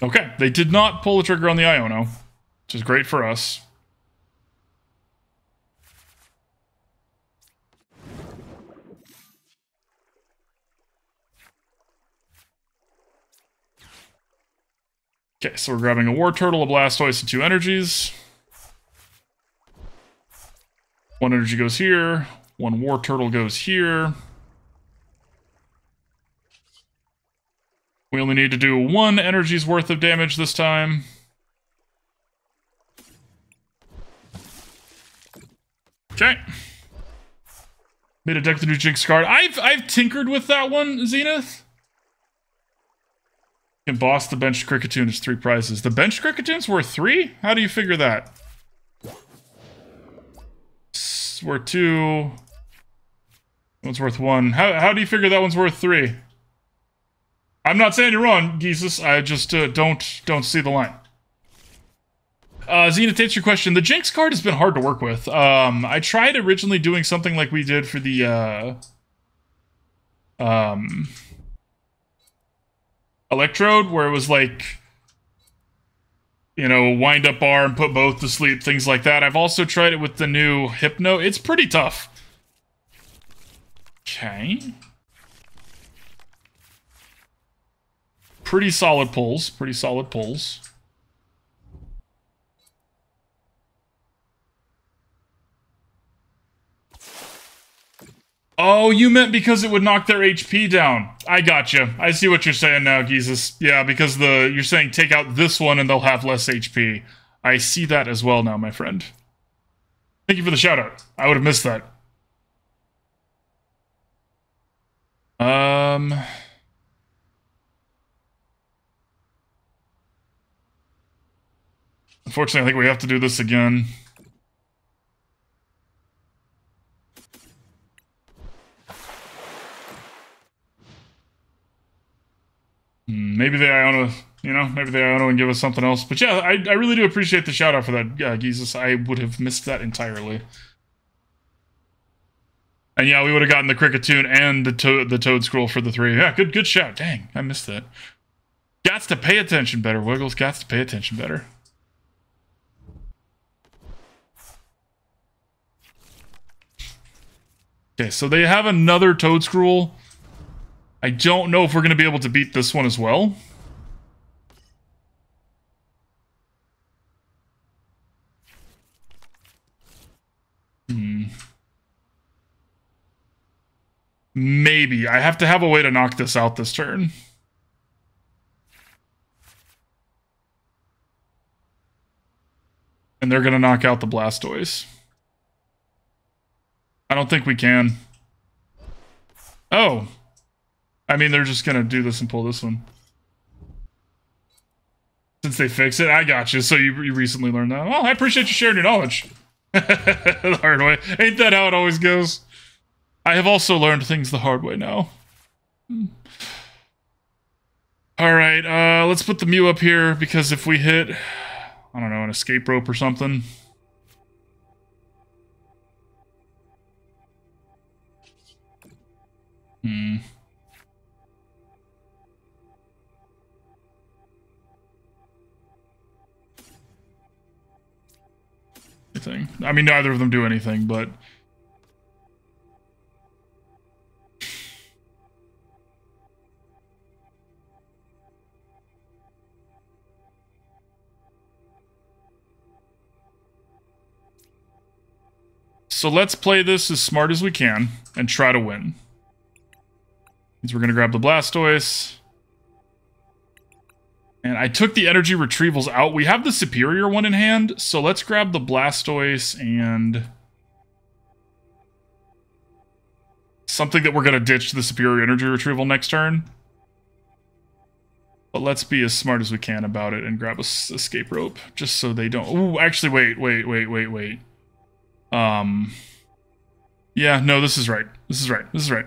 Okay, they did not pull the trigger on the Iono, which is great for us. Okay, so we're grabbing a Wartortle, a Blastoise, and 2 energies. 1 energy goes here. 1 Wartortle goes here. We only need to do 1 energy's worth of damage this time. Okay. Made a deck with the new Jinx card. I've tinkered with that one, Zenith. You can boss the bench Kricketune is 3 prizes. The bench Kricketune worth 3? How do you figure that? It's worth 2. One's worth 1. How do you figure that one's worth 3? I'm not saying you're wrong, Jesus. I just don't see the line. Zenith, to answer your question, the Jinx card has been hard to work with. I tried originally doing something like we did for the Electrode, where it was like, you know, wind up bar and put both to sleep, things like that. I've also tried it with the new Hypno. It's pretty tough. Okay. Pretty solid pulls. Pretty solid pulls. Oh, you meant because it would knock their HP down. I gotcha. I see what you're saying now, Jesus. Yeah, because you're saying take out this one and they'll have less HP. I see that as well now, my friend. Thank you for the shout-out. I would have missed that. Unfortunately, I think we have to do this again. Maybe the Iono, you know, maybe the Iono and give us something else. But yeah, I really do appreciate the shout out for that, Jesus. I would have missed that entirely. And yeah, we would have gotten the Cricketune and the Toad Scroll for the 3. Yeah, good shout. Dang, I missed that. Gots to pay attention better, Wiggles. Gots to pay attention better. Okay, so they have another Toad Scroll. I don't know if we're going to be able to beat this one as well. Maybe. I have to have a way to knock this out this turn. And they're going to knock out the Blastoise. I don't think we can. Oh. I mean, they're just going to do this and pull this one. Since they fix it, I got you. So you recently learned that. Well, I appreciate you sharing your knowledge. The hard way. Ain't that how it always goes? I have also learned things the hard way now. Alright, let's put the Mew up here, because if we hit, I don't know, an escape rope or something. I mean, neither of them do anything, but... So let's play this as smart as we can and try to win. Means we're going to grab the Blastoise. And I took the energy retrievals out. We have the superior one in hand, so let's grab the Blastoise and... something that we're going to ditch the superior energy retrieval next turn. But let's be as smart as we can about it and grab a escape rope, just so they don't... Ooh, actually, wait. Yeah, no, this is right. This is right.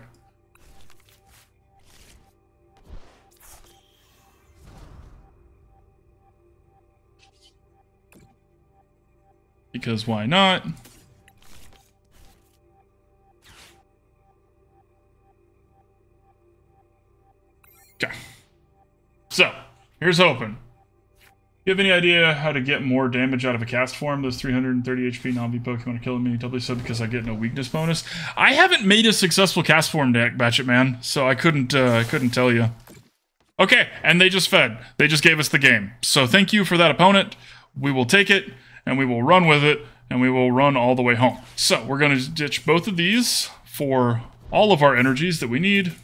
Because why not? Okay. So, here's hoping. You have any idea how to get more damage out of a cast form? Those 330 HP non-V Pokemon are killing me doubly so because I get no weakness bonus. I haven't made a successful cast form deck, Batchet Man, so I couldn't tell you. Okay, and they just fed. They just gave us the game. So thank you for that, opponent. We will take it, and we will run with it, and we will run all the way home. So we're going to ditch both of these for all of our energies that we need.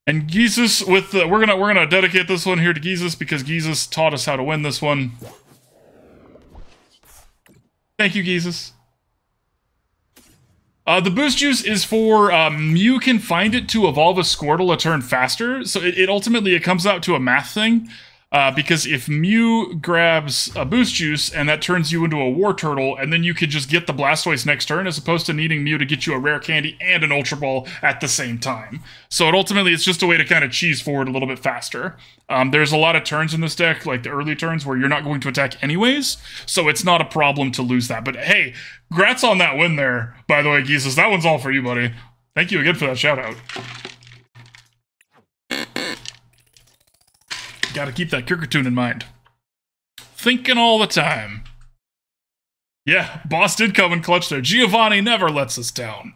And Geezus with the, we're gonna dedicate this one here to Geezus because Geezus taught us how to win this one. Thank you, Geezus. The boost juice is for Mew can find it to evolve a Squirtle a turn faster. So it ultimately comes out to a math thing. Because if Mew grabs a boost juice and that turns you into a Wartortle, and then you could just get the Blastoise next turn, as opposed to needing Mew to get you a Rare Candy and an Ultra Ball at the same time. So it's just a way to kind of cheese forward a little bit faster. There's a lot of turns in this deck, like the early turns, where you're not going to attack anyways, so it's not a problem to lose that. But hey, congrats on that win there, by the way, Geezus. That one's all for you, buddy. Thank you again for that shout-out. Gotta keep that Cricketune in mind. Thinking all the time. Yeah, boss did come in clutch there. Giovanni never lets us down.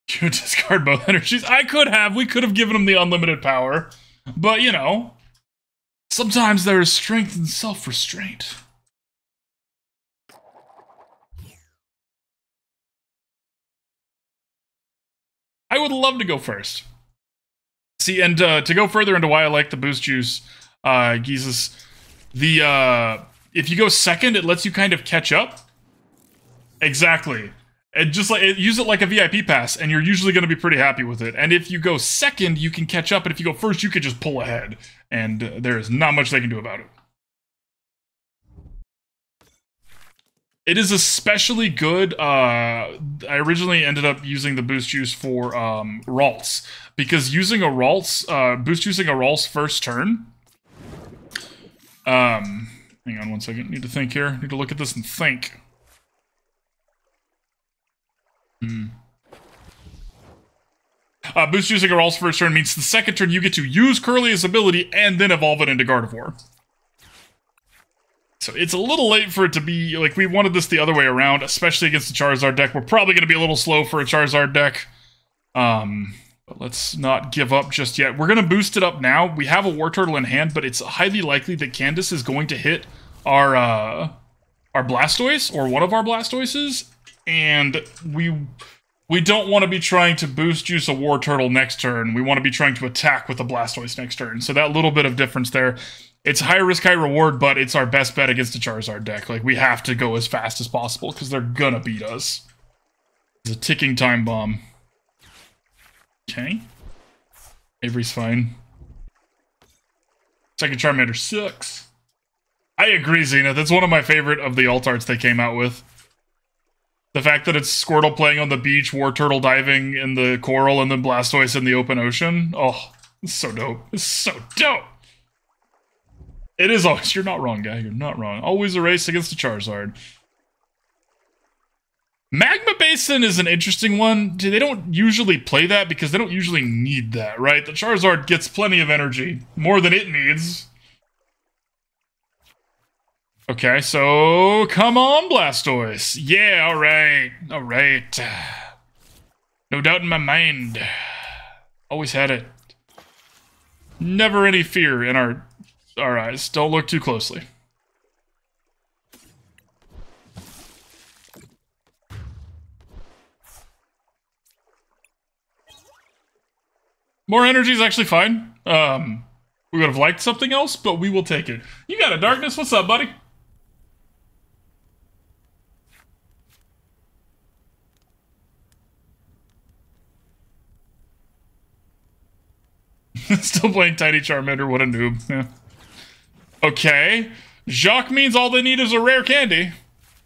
You discard both energies. I could have. We could have given him the unlimited power. But, you know, sometimes there is strength in self-restraint. I would love to go first. See, and to go further into why I like the boost juice, Geezus, if you go second, it lets you kind of catch up. Exactly. And just use it like a VIP pass, and you're usually going to be pretty happy with it. And if you go second, you can catch up, and if you go first, you could just pull ahead. And there is not much they can do about it. It is especially good. I originally ended up using the boost juice for Ralts, because using a Ralts, boost juicing a Ralts first turn Hang on one second. Need to think here. Need to look at this and think. Boost using a Rolls first turn means the second turn you get to use Curly's ability and then evolve it into Gardevoir. So it's a little late for it to be, like, we wanted this the other way around, especially against the Charizard deck. We're probably going to be a little slow for a Charizard deck. But let's not give up just yet. We're going to boost it up now. We have a Wartortle in hand, but it's highly likely that Candice is going to hit our Blastoise, or one of our Blastoises, and we don't want to be trying to boost juice a Wartortle next turn. We want to be trying to attack with a Blastoise next turn. So that little bit of difference there. It's high risk, high reward, but it's our best bet against a Charizard deck. Like, we have to go as fast as possible, because they're gonna beat us. It's a ticking time bomb. Okay. Avery's fine. Second Charmander sucks. I agree, Zenith. That's one of my favorite of the alt arts they came out with. The fact that it's Squirtle playing on the beach, Wartortle diving in the coral, and then Blastoise in the open ocean. Oh, it's so dope. It's so dope. It is always, you're not wrong, guy. You're not wrong. Always a race against a Charizard. Magma Basin is an interesting one. They don't usually play that because they don't usually need that, right? The Charizard gets plenty of energy. More than it needs. Okay, so come on, Blastoise. Yeah, alright. Alright. No doubt in my mind. Always had it. Never any fear in our eyes. Don't look too closely. More energy is actually fine. We would have liked something else, but we will take it. You got a Darkness. What's up, buddy? Still playing Tiny Charmander. What a noob. Yeah. Okay. Jacques means all they need is a rare candy.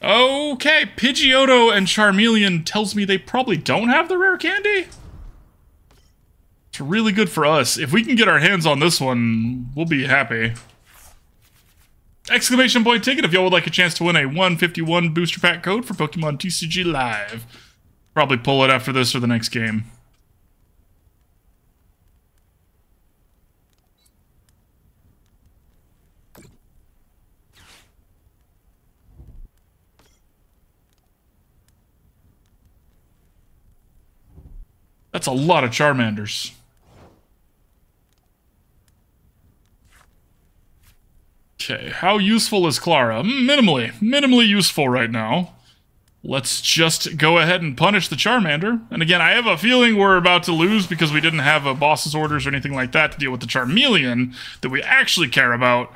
Okay. Pidgeotto and Charmeleon tells me they probably don't have the rare candy. It's really good for us. If we can get our hands on this one, we'll be happy. Exclamation point ticket if y'all would like a chance to win a 151 booster pack code for Pokemon TCGLive. Probably pull it after this or the next game. That's a lot of Charmanders. Okay, how useful is Klara? Minimally useful right now. Let's just go ahead and punish the Charmander. And again, I have a feeling we're about to lose because we didn't have a boss's orders or anything like that to deal with the Charmeleon that we actually care about.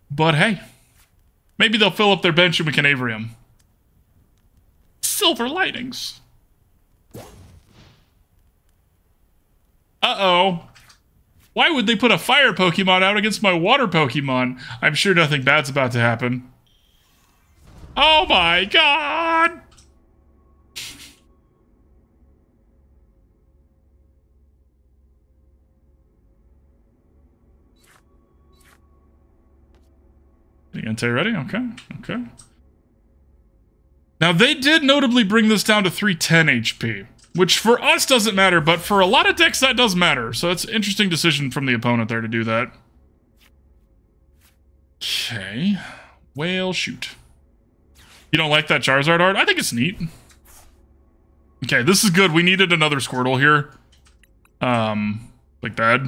But hey, maybe they'll fill up their bench and we can Avery them. Silver linings. Uh-oh. Why would they put a fire Pokemon out against my water Pokemon? I'm sure nothing bad's about to happen. Oh my god! Entei ready? Okay, okay. Now, they did notably bring this down to 310 HP. Which for us doesn't matter, but for a lot of decks that does matter. So it's an interesting decision from the opponent there to do that. Okay. Well, shoot. You don't like that Charizard art? I think it's neat. Okay, this is good. We needed another Squirtle here. Like that.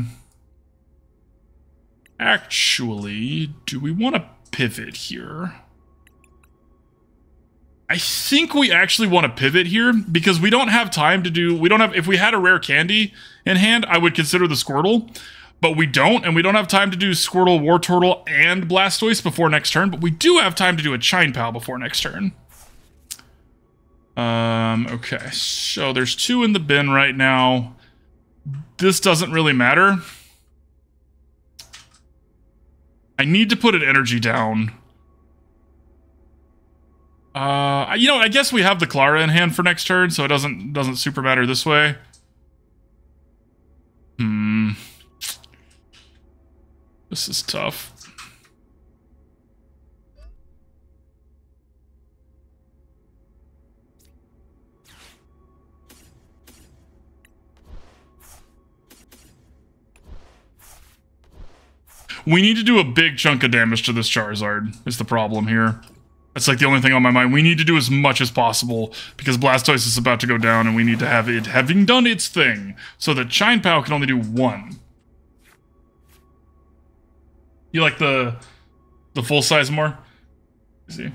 Actually, do we want to pivot here? I think we actually want to pivot here because we don't have time to do, if we had a rare candy in hand, I would consider the Squirtle, but we don't, and we don't have time to do Squirtle, Wartortle, and Blastoise before next turn, but we do have time to do a Chien-Pao before next turn. Okay, so there's 2 in the bin right now. This doesn't really matter. I need to put an energy down. You know, I guess we have the Klara in hand for next turn, so it doesn't super matter this way. This is tough. We need to do a big chunk of damage to this Charizard, is the problem here. That's like the only thing on my mind. We need to do as much as possible because Blastoise is about to go down and we need to have it having done its thing so that Chien-Pao can only do 1. You like the full size more? See?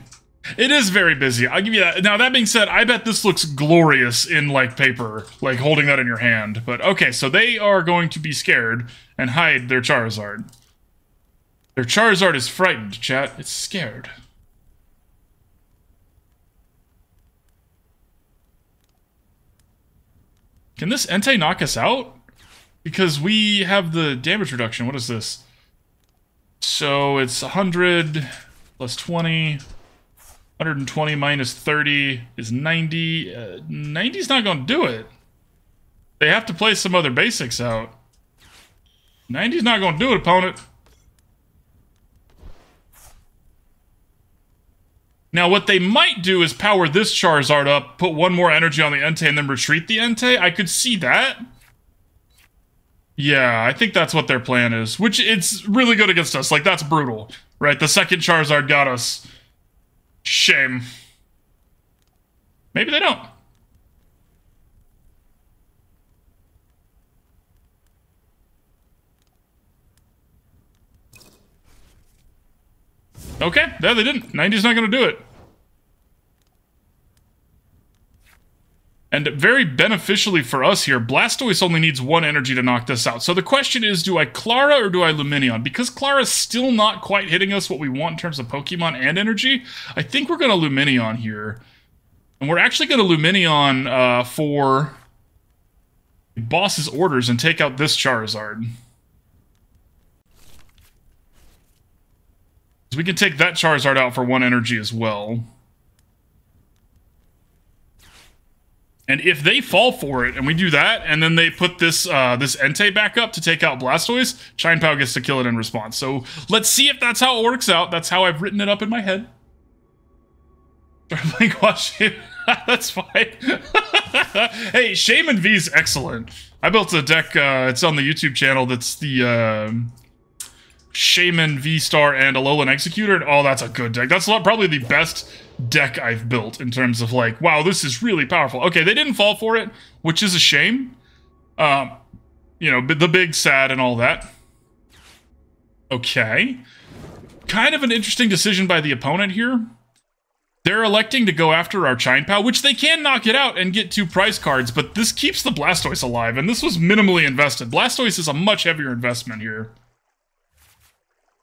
It is very busy. I'll give you that. Now, that being said, I bet this looks glorious in, like, paper, like holding that in your hand. But, okay, so they are going to be scared and hide their Charizard. Their Charizard is frightened, chat. It's scared. Can this Entei knock us out? Because we have the damage reduction. What is this? So it's 100 plus 20. 120 minus 30 is 90. 90's not going to do it. They have to play some other basics out. 90's not going to do it, opponent. Now, what they might do is power this Charizard up, put 1 more energy on the Entei, and then retreat the Entei. I could see that. Yeah, I think that's what their plan is. Which, it's really good against us. Like, that's brutal. Right, the second Charizard got us. Shame. Maybe they don't. Okay, yeah, they didn't. 90's not going to do it. And very beneficially for us here, Blastoise only needs 1 energy to knock this out. So the question is, do I Klara or do I Lumineon? Because Klara's still not quite hitting us what we want in terms of Pokemon and energy, I think we're going to Lumineon here. And we're actually going to Lumineon for boss's orders and take out this Charizard. So we can take that Charizard out for 1 energy as well. And if they fall for it, and we do that, and then they put this this Entei back up to take out Blastoise, Chien-Pao gets to kill it in response. So let's see if that's how it works out. That's how I've written it up in my head. That's fine. Hey, Shaman V's excellent. I built a deck, it's on the YouTube channel, that's the Shaman V-Star and Alolan Executor, and oh, that's a good deck. That's probably the best deck I've built in terms of like, wow, this is really powerful. Okay, they didn't fall for it, which is a shame. You know, the big sad and all that. Okay. Kind of an interesting decision by the opponent here. They're electing to go after our Chien-Pao, which they can knock it out and get 2 prize cards, but this keeps the Blastoise alive, and this was minimally invested. Blastoise is a much heavier investment here.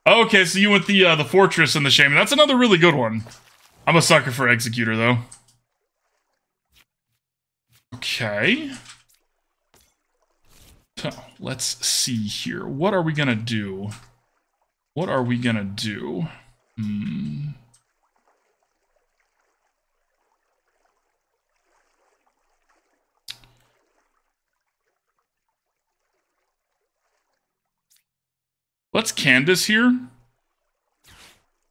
Okay, so you went the Fortress and the Shaman. That's another really good one. I'm a sucker for Executor, though. Okay. So, let's see here. What are we gonna do? What are we gonna do? Let's Candice here.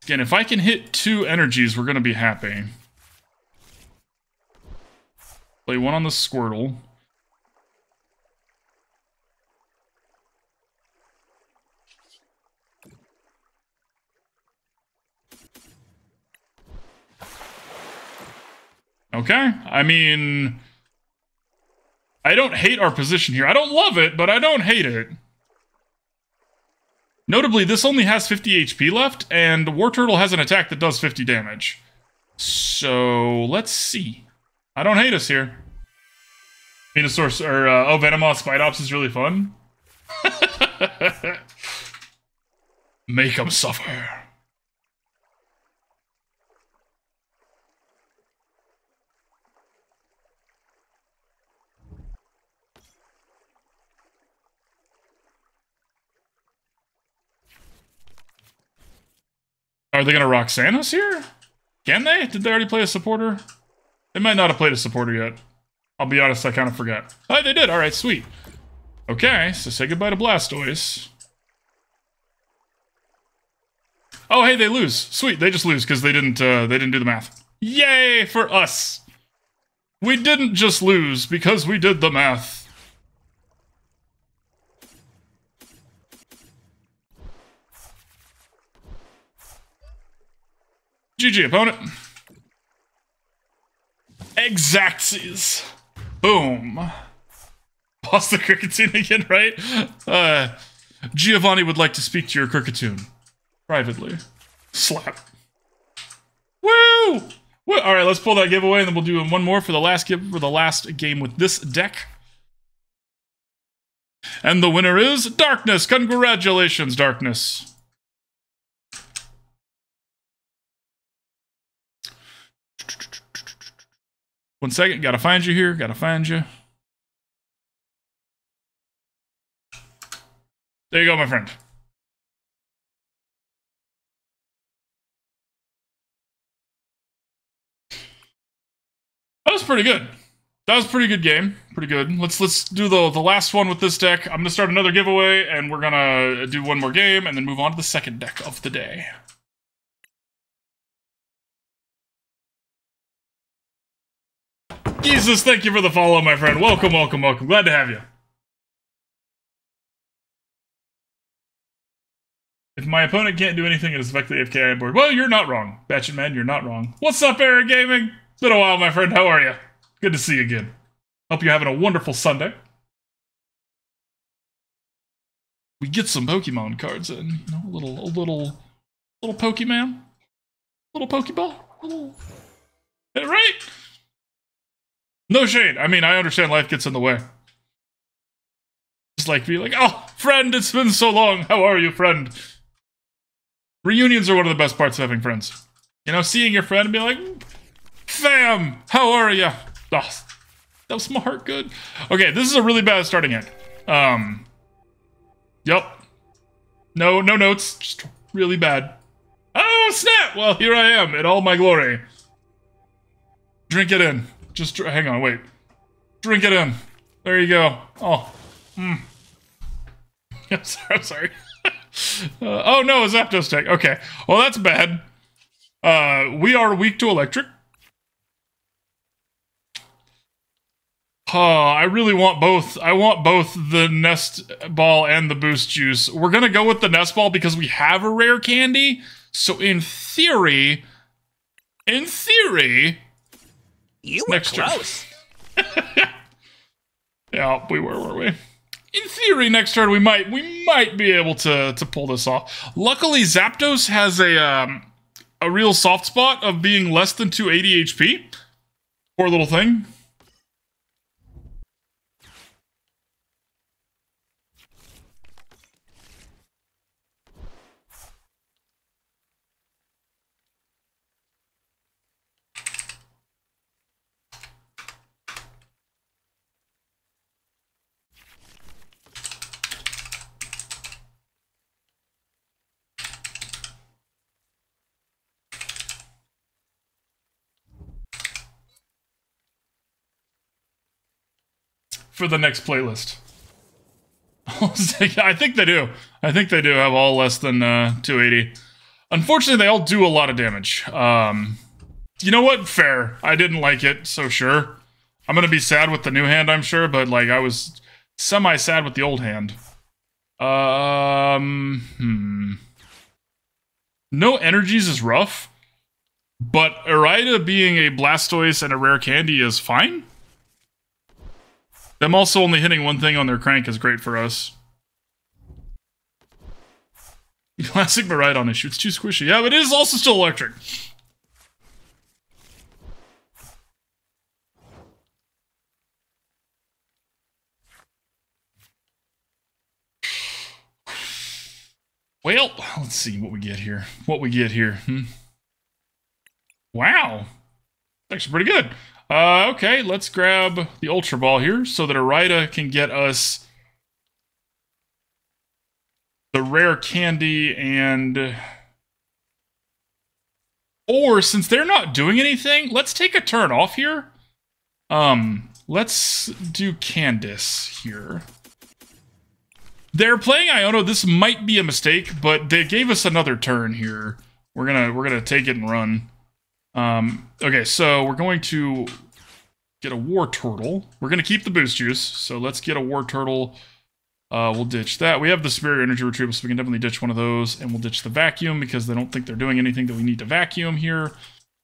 Again, if I can hit 2 energies, we're going to be happy. Play 1 on the Squirtle. Okay, I mean, I don't hate our position here. I don't love it, but I don't hate it. Notably, this only has 50 HP left, and Wartortle has an attack that does 50 damage. So, let's see. I don't hate us here. Venusaur, or, oh, Venomoth Spidops is really fun. Make them suffer. Are they gonna Roxanne here? Can they? Did they already play a supporter? They might not have played a supporter yet. I'll be honest, I kind of forgot. Oh, they did. All right, sweet. Okay, so say goodbye to Blastoise. Oh, hey, they lose. Sweet, they just lose because they didn't do the math. Yay for us! We didn't just lose because we did the math. GG, opponent. Exactsies. Boom. Pause the Cricketune again, right? Giovanni would like to speak to your Cricketune. Privately. Slap. Woo! Woo! Alright, let's pull that giveaway, and then we'll do one more for the last game with this deck. And the winner is Darkness. Congratulations, Darkness. One second, gotta find you here, gotta find you. There you go, my friend. That was pretty good. That was a pretty good game. Pretty good. Let's do the last one with this deck. I'm gonna start another giveaway, and we're gonna do one more game, and then move on to the second deck of the day. Jesus, thank you for the follow, my friend. Welcome, welcome, welcome. Glad to have you. If my opponent can't do anything, it is effectively AFK on board. Well, you're not wrong. Batchin' Man, you're not wrong. What's up, Eric Gaming? It's been a while, my friend. How are you? Good to see you again. Hope you're having a wonderful Sunday. We get some Pokemon cards in. You know, a little Pokemon. Little Pokeball. Right? No shade. I mean, I understand life gets in the way. Just like be like, oh, friend, it's been so long. How are you, friend? Reunions are one of the best parts of having friends. You know, seeing your friend and be like, fam, how are you? Oh, that was my heart good. Okay, this is a really bad starting hand. Yep. No notes, just really bad. Oh, snap! Well, here I am in all my glory. Drink it in. Just hang on, wait. Drink it in. There you go. Oh. I'm sorry. Oh no, a Zapdos deck. Okay. Well, that's bad. We are weak to electric. I really want both. I want both the Nest Ball and the Boost Juice. We're gonna go with the Nest Ball because we have a Rare Candy. So in theory... You were close. Yeah, we were, weren't we? In theory, next turn we might be able to pull this off. Luckily, Zapdos has a real soft spot of being less than 280 HP. Poor little thing. For the next playlist. I think they do. I think they do have all less than 280. Unfortunately, they all do a lot of damage. You know what? Fair. I didn't like it, so sure. I'm gonna be sad with the new hand, I'm sure, but like I was semi-sad with the old hand. No energies is rough, but Irida being a Blastoise and a Rare Candy is fine. Them also only hitting one thing on their crank is great for us. Classic Maridon issue. It's too squishy. Yeah, but it is also still electric. Well, let's see what we get here. Wow. Actually pretty good. Okay, let's grab the Ultra Ball here so that Irida can get us the Rare Candy and... Or, since they're not doing anything, let's take a turn off here. Let's do Candice here. They're playing Iono. This might be a mistake, but they gave us another turn here. We're gonna take it and run. Okay, so we're going to get a Wartortle. We're going to keep the Boost Juice, so let's get a Wartortle. We'll ditch that. We have the Superior Energy Retrieval, so we can definitely ditch one of those, and we'll ditch the Vacuum because they don't think they're doing anything that we need to vacuum here.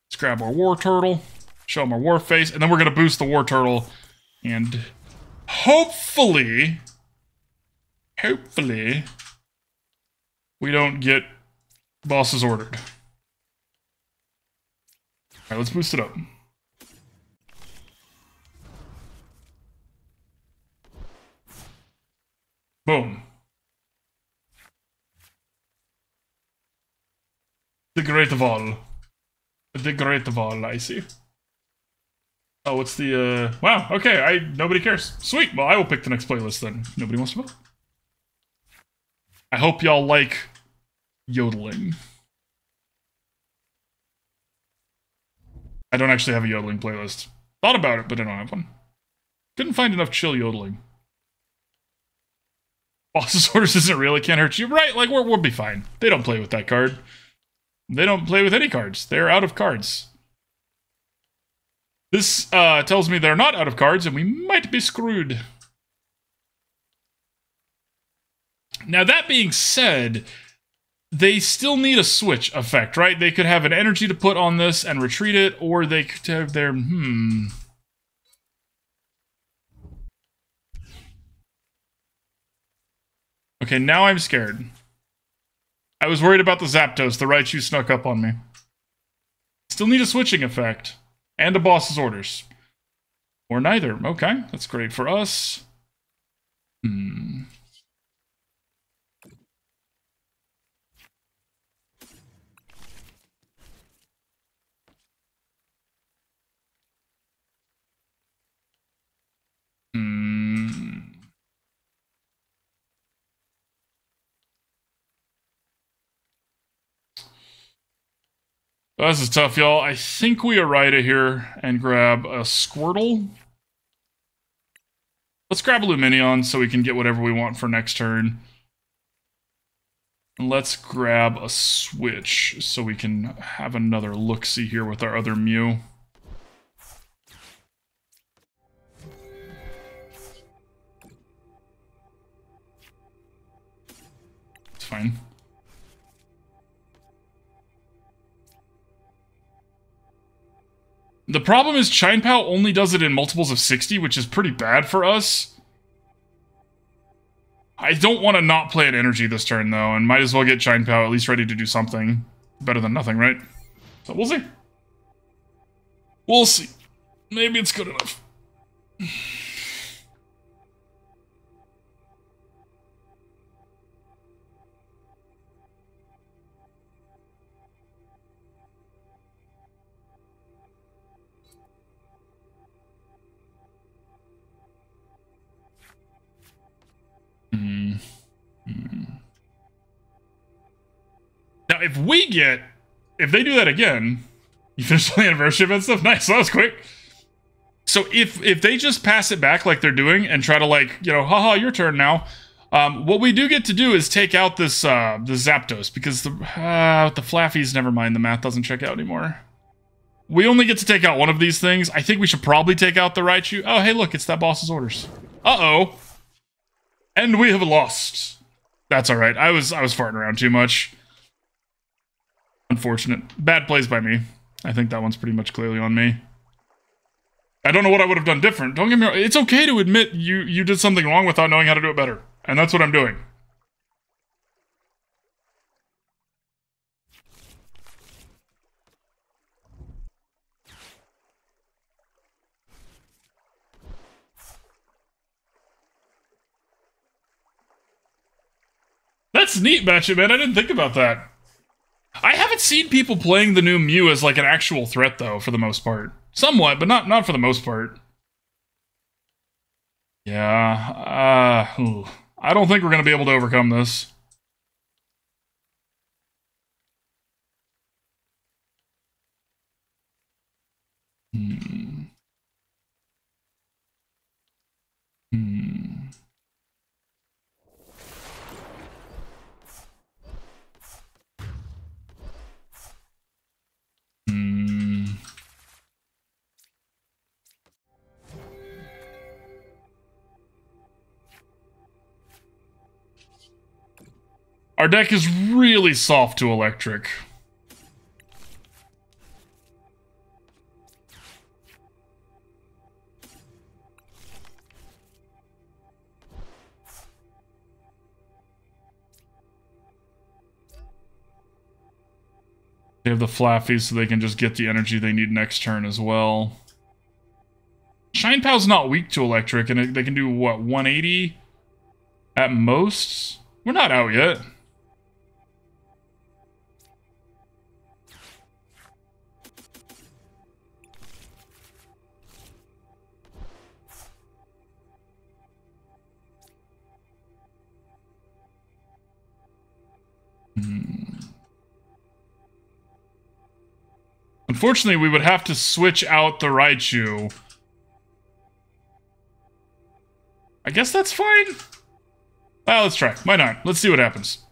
Let's grab our Wartortle, show them our War Face, and then we're going to boost the Wartortle, and hopefully, we don't get bosses ordered. Alright, let's boost it up. Boom. The great of all. The great of all, I see. Oh, what's the, wow, okay, nobody cares. Sweet, well, I will pick the next playlist then. Nobody wants to vote. I hope y'all like yodeling. I don't actually have a yodeling playlist. Thought about it, but I don't have one. Couldn't find enough chill yodeling. Boss's Orders isn't real, it can't hurt you. Right, like, we'll be fine. They don't play with that card. They don't play with any cards. They're out of cards. This tells me they're not out of cards, and we might be screwed. Now, that being said, they still need a switch effect, right? They could have an energy to put on this and retreat it, or they could have their, Okay, now I'm scared. I was worried about the Zapdos. The Raichu snuck up on me. Still need a switching effect. And a Boss's Orders. Or neither. Okay, that's great for us. Oh, this is tough, y'all. I think we Irida here and grab a Squirtle. Let's grab a Lumineon so we can get whatever we want for next turn. And let's grab a Switch so we can have another look-see here with our other Mew. It's fine. The problem is Chien-Pao only does it in multiples of 60, which is pretty bad for us. I don't want to not play an energy this turn, though, and might as well get Chien-Pao at least ready to do something. Better than nothing, right? So we'll see. We'll see. Maybe it's good enough. Now, if they do that again, you finish the anniversary event stuff? Nice, that was quick. So if they just pass it back like they're doing and try to, like, you know, haha, your turn now, what we do get to do is take out this, the Zapdos, because the Flaffies, never mind, the math doesn't check out anymore. We only get to take out one of these things. I think we should probably take out the Raichu. Oh, hey, look, it's that Boss's Orders. Uh-oh. And we have lost. That's alright. I was farting around too much. Unfortunate. Bad plays by me. I think that one's pretty much clearly on me. I don't know what I would have done different. Don't get me wrong. It's okay to admit you did something wrong without knowing how to do it better. And that's what I'm doing. That's neat, Batchet, man. I didn't think about that. I haven't seen people playing the new Mew as like an actual threat, though, for the most part. Somewhat, but not for the most part. Yeah, I don't think we're going to be able to overcome this. Our deck is really soft to electric. They have the Flaffies, so they can just get the energy they need next turn as well. Chien-Pao's not weak to electric, and they can do, what, 180 at most? We're not out yet. Unfortunately, we would have to switch out the Raichu. I guess that's fine. Well, let's try. Why not? Let's see what happens.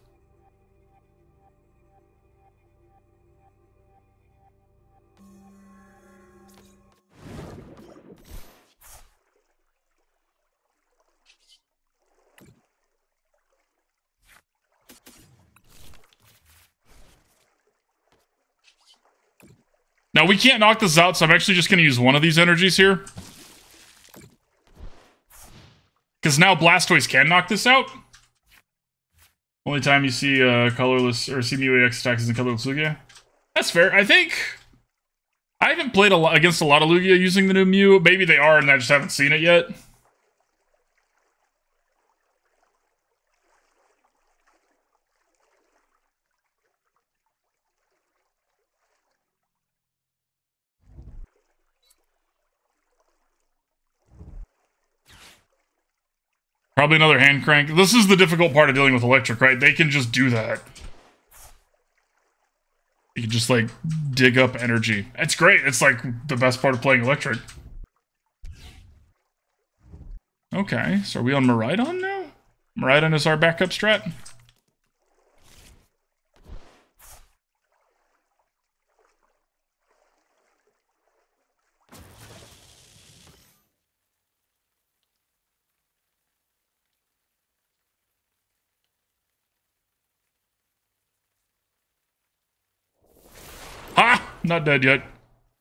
Now, we can't knock this out, so I'm actually just going to use one of these energies here. Because now Blastoise can knock this out. Only time you see colorless, or see Mew EX attacks is in colorless Lugia. That's fair. I think... I haven't played against a lot of Lugia using the new Mew. Maybe they are, and I just haven't seen it yet. Probably another hand crank. This is the difficult part of dealing with electric, right? They can just do that. You can just, like, dig up energy. It's great. It's, like, the best part of playing electric. Okay, so are we on Miraidon now? Miraidon is our backup strat? Ha! Not dead yet.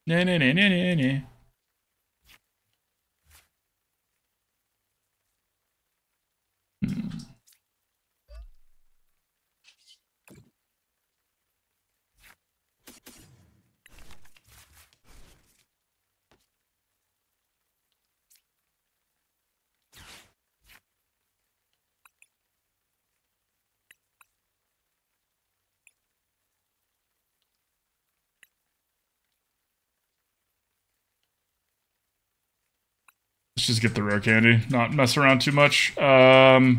Nah, nah, nah, nah, nah, nah. Let's just get the rare candy, not mess around too much. Squirtle.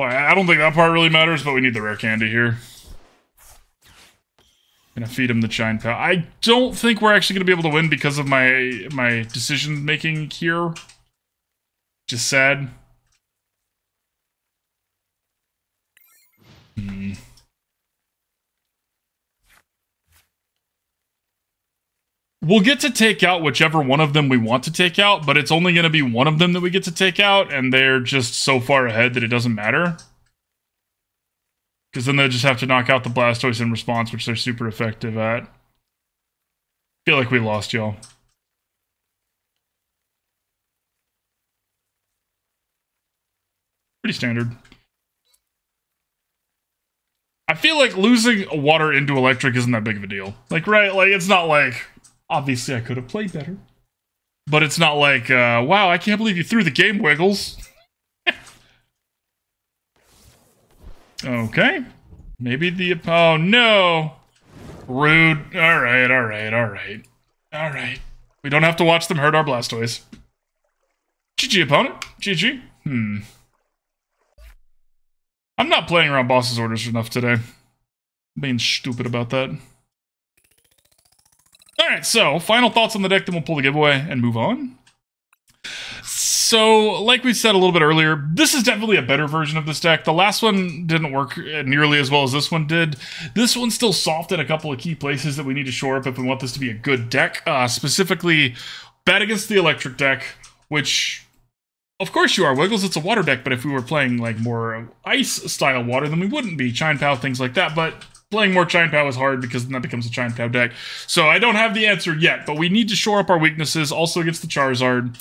I don't think that part really matters, but we need the rare candy here. Gonna feed him the Chien-Pao. I don't think we're actually gonna be able to win because of my decision making here. Which is sad. We'll get to take out whichever one of them we want to take out, but it's only going to be one of them that we get to take out, and they're just so far ahead that it doesn't matter. Because then they'll just have to knock out the Blastoise in response, which they're super effective at. Feel like we lost, y'all. Pretty standard. I feel like losing water into electric isn't that big of a deal. Like, right? Like, it's not like... Obviously, I could have played better. But it's not like, wow, I can't believe you threw the game, Wiggles. Okay. Maybe the... Oh, no. Rude. Alright, alright, alright. Alright. We don't have to watch them hurt our Blastoise. GG, opponent. GG. I'm not playing around boss's orders enough today. Being stupid about that. Alright, so, final thoughts on the deck, then we'll pull the giveaway and move on. So, like we said a little bit earlier, this is definitely a better version of this deck. The last one didn't work nearly as well as this one did. This one's still soft in a couple of key places that we need to shore up if we want this to be a good deck. Specifically, bad against the electric deck, which Of course you are, Wiggles. It's a water deck, but if we were playing like more ice-style water, then we wouldn't be. Chien-Pao, things like that, but playing more Chien-Pao is hard because then that becomes a Chien-Pao deck. So I don't have the answer yet, but we need to shore up our weaknesses, also against the Charizard.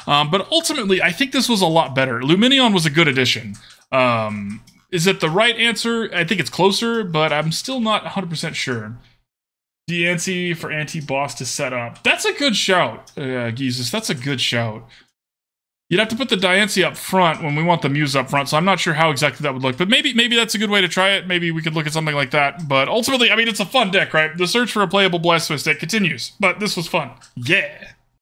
But ultimately, I think this was a lot better. Lumineon was a good addition. Is it the right answer? I think it's closer, but I'm still not 100% sure. Diancie for anti-boss to set up. That's a good shout, Geezus. That's a good shout. You'd have to put the Diancie up front when we want the Mews up front, so I'm not sure how exactly that would look. But maybe that's a good way to try it. Maybe we could look at something like that. But ultimately, I mean, it's a fun deck, right? The search for a playable Blastoise deck continues. But this was fun. Yeah!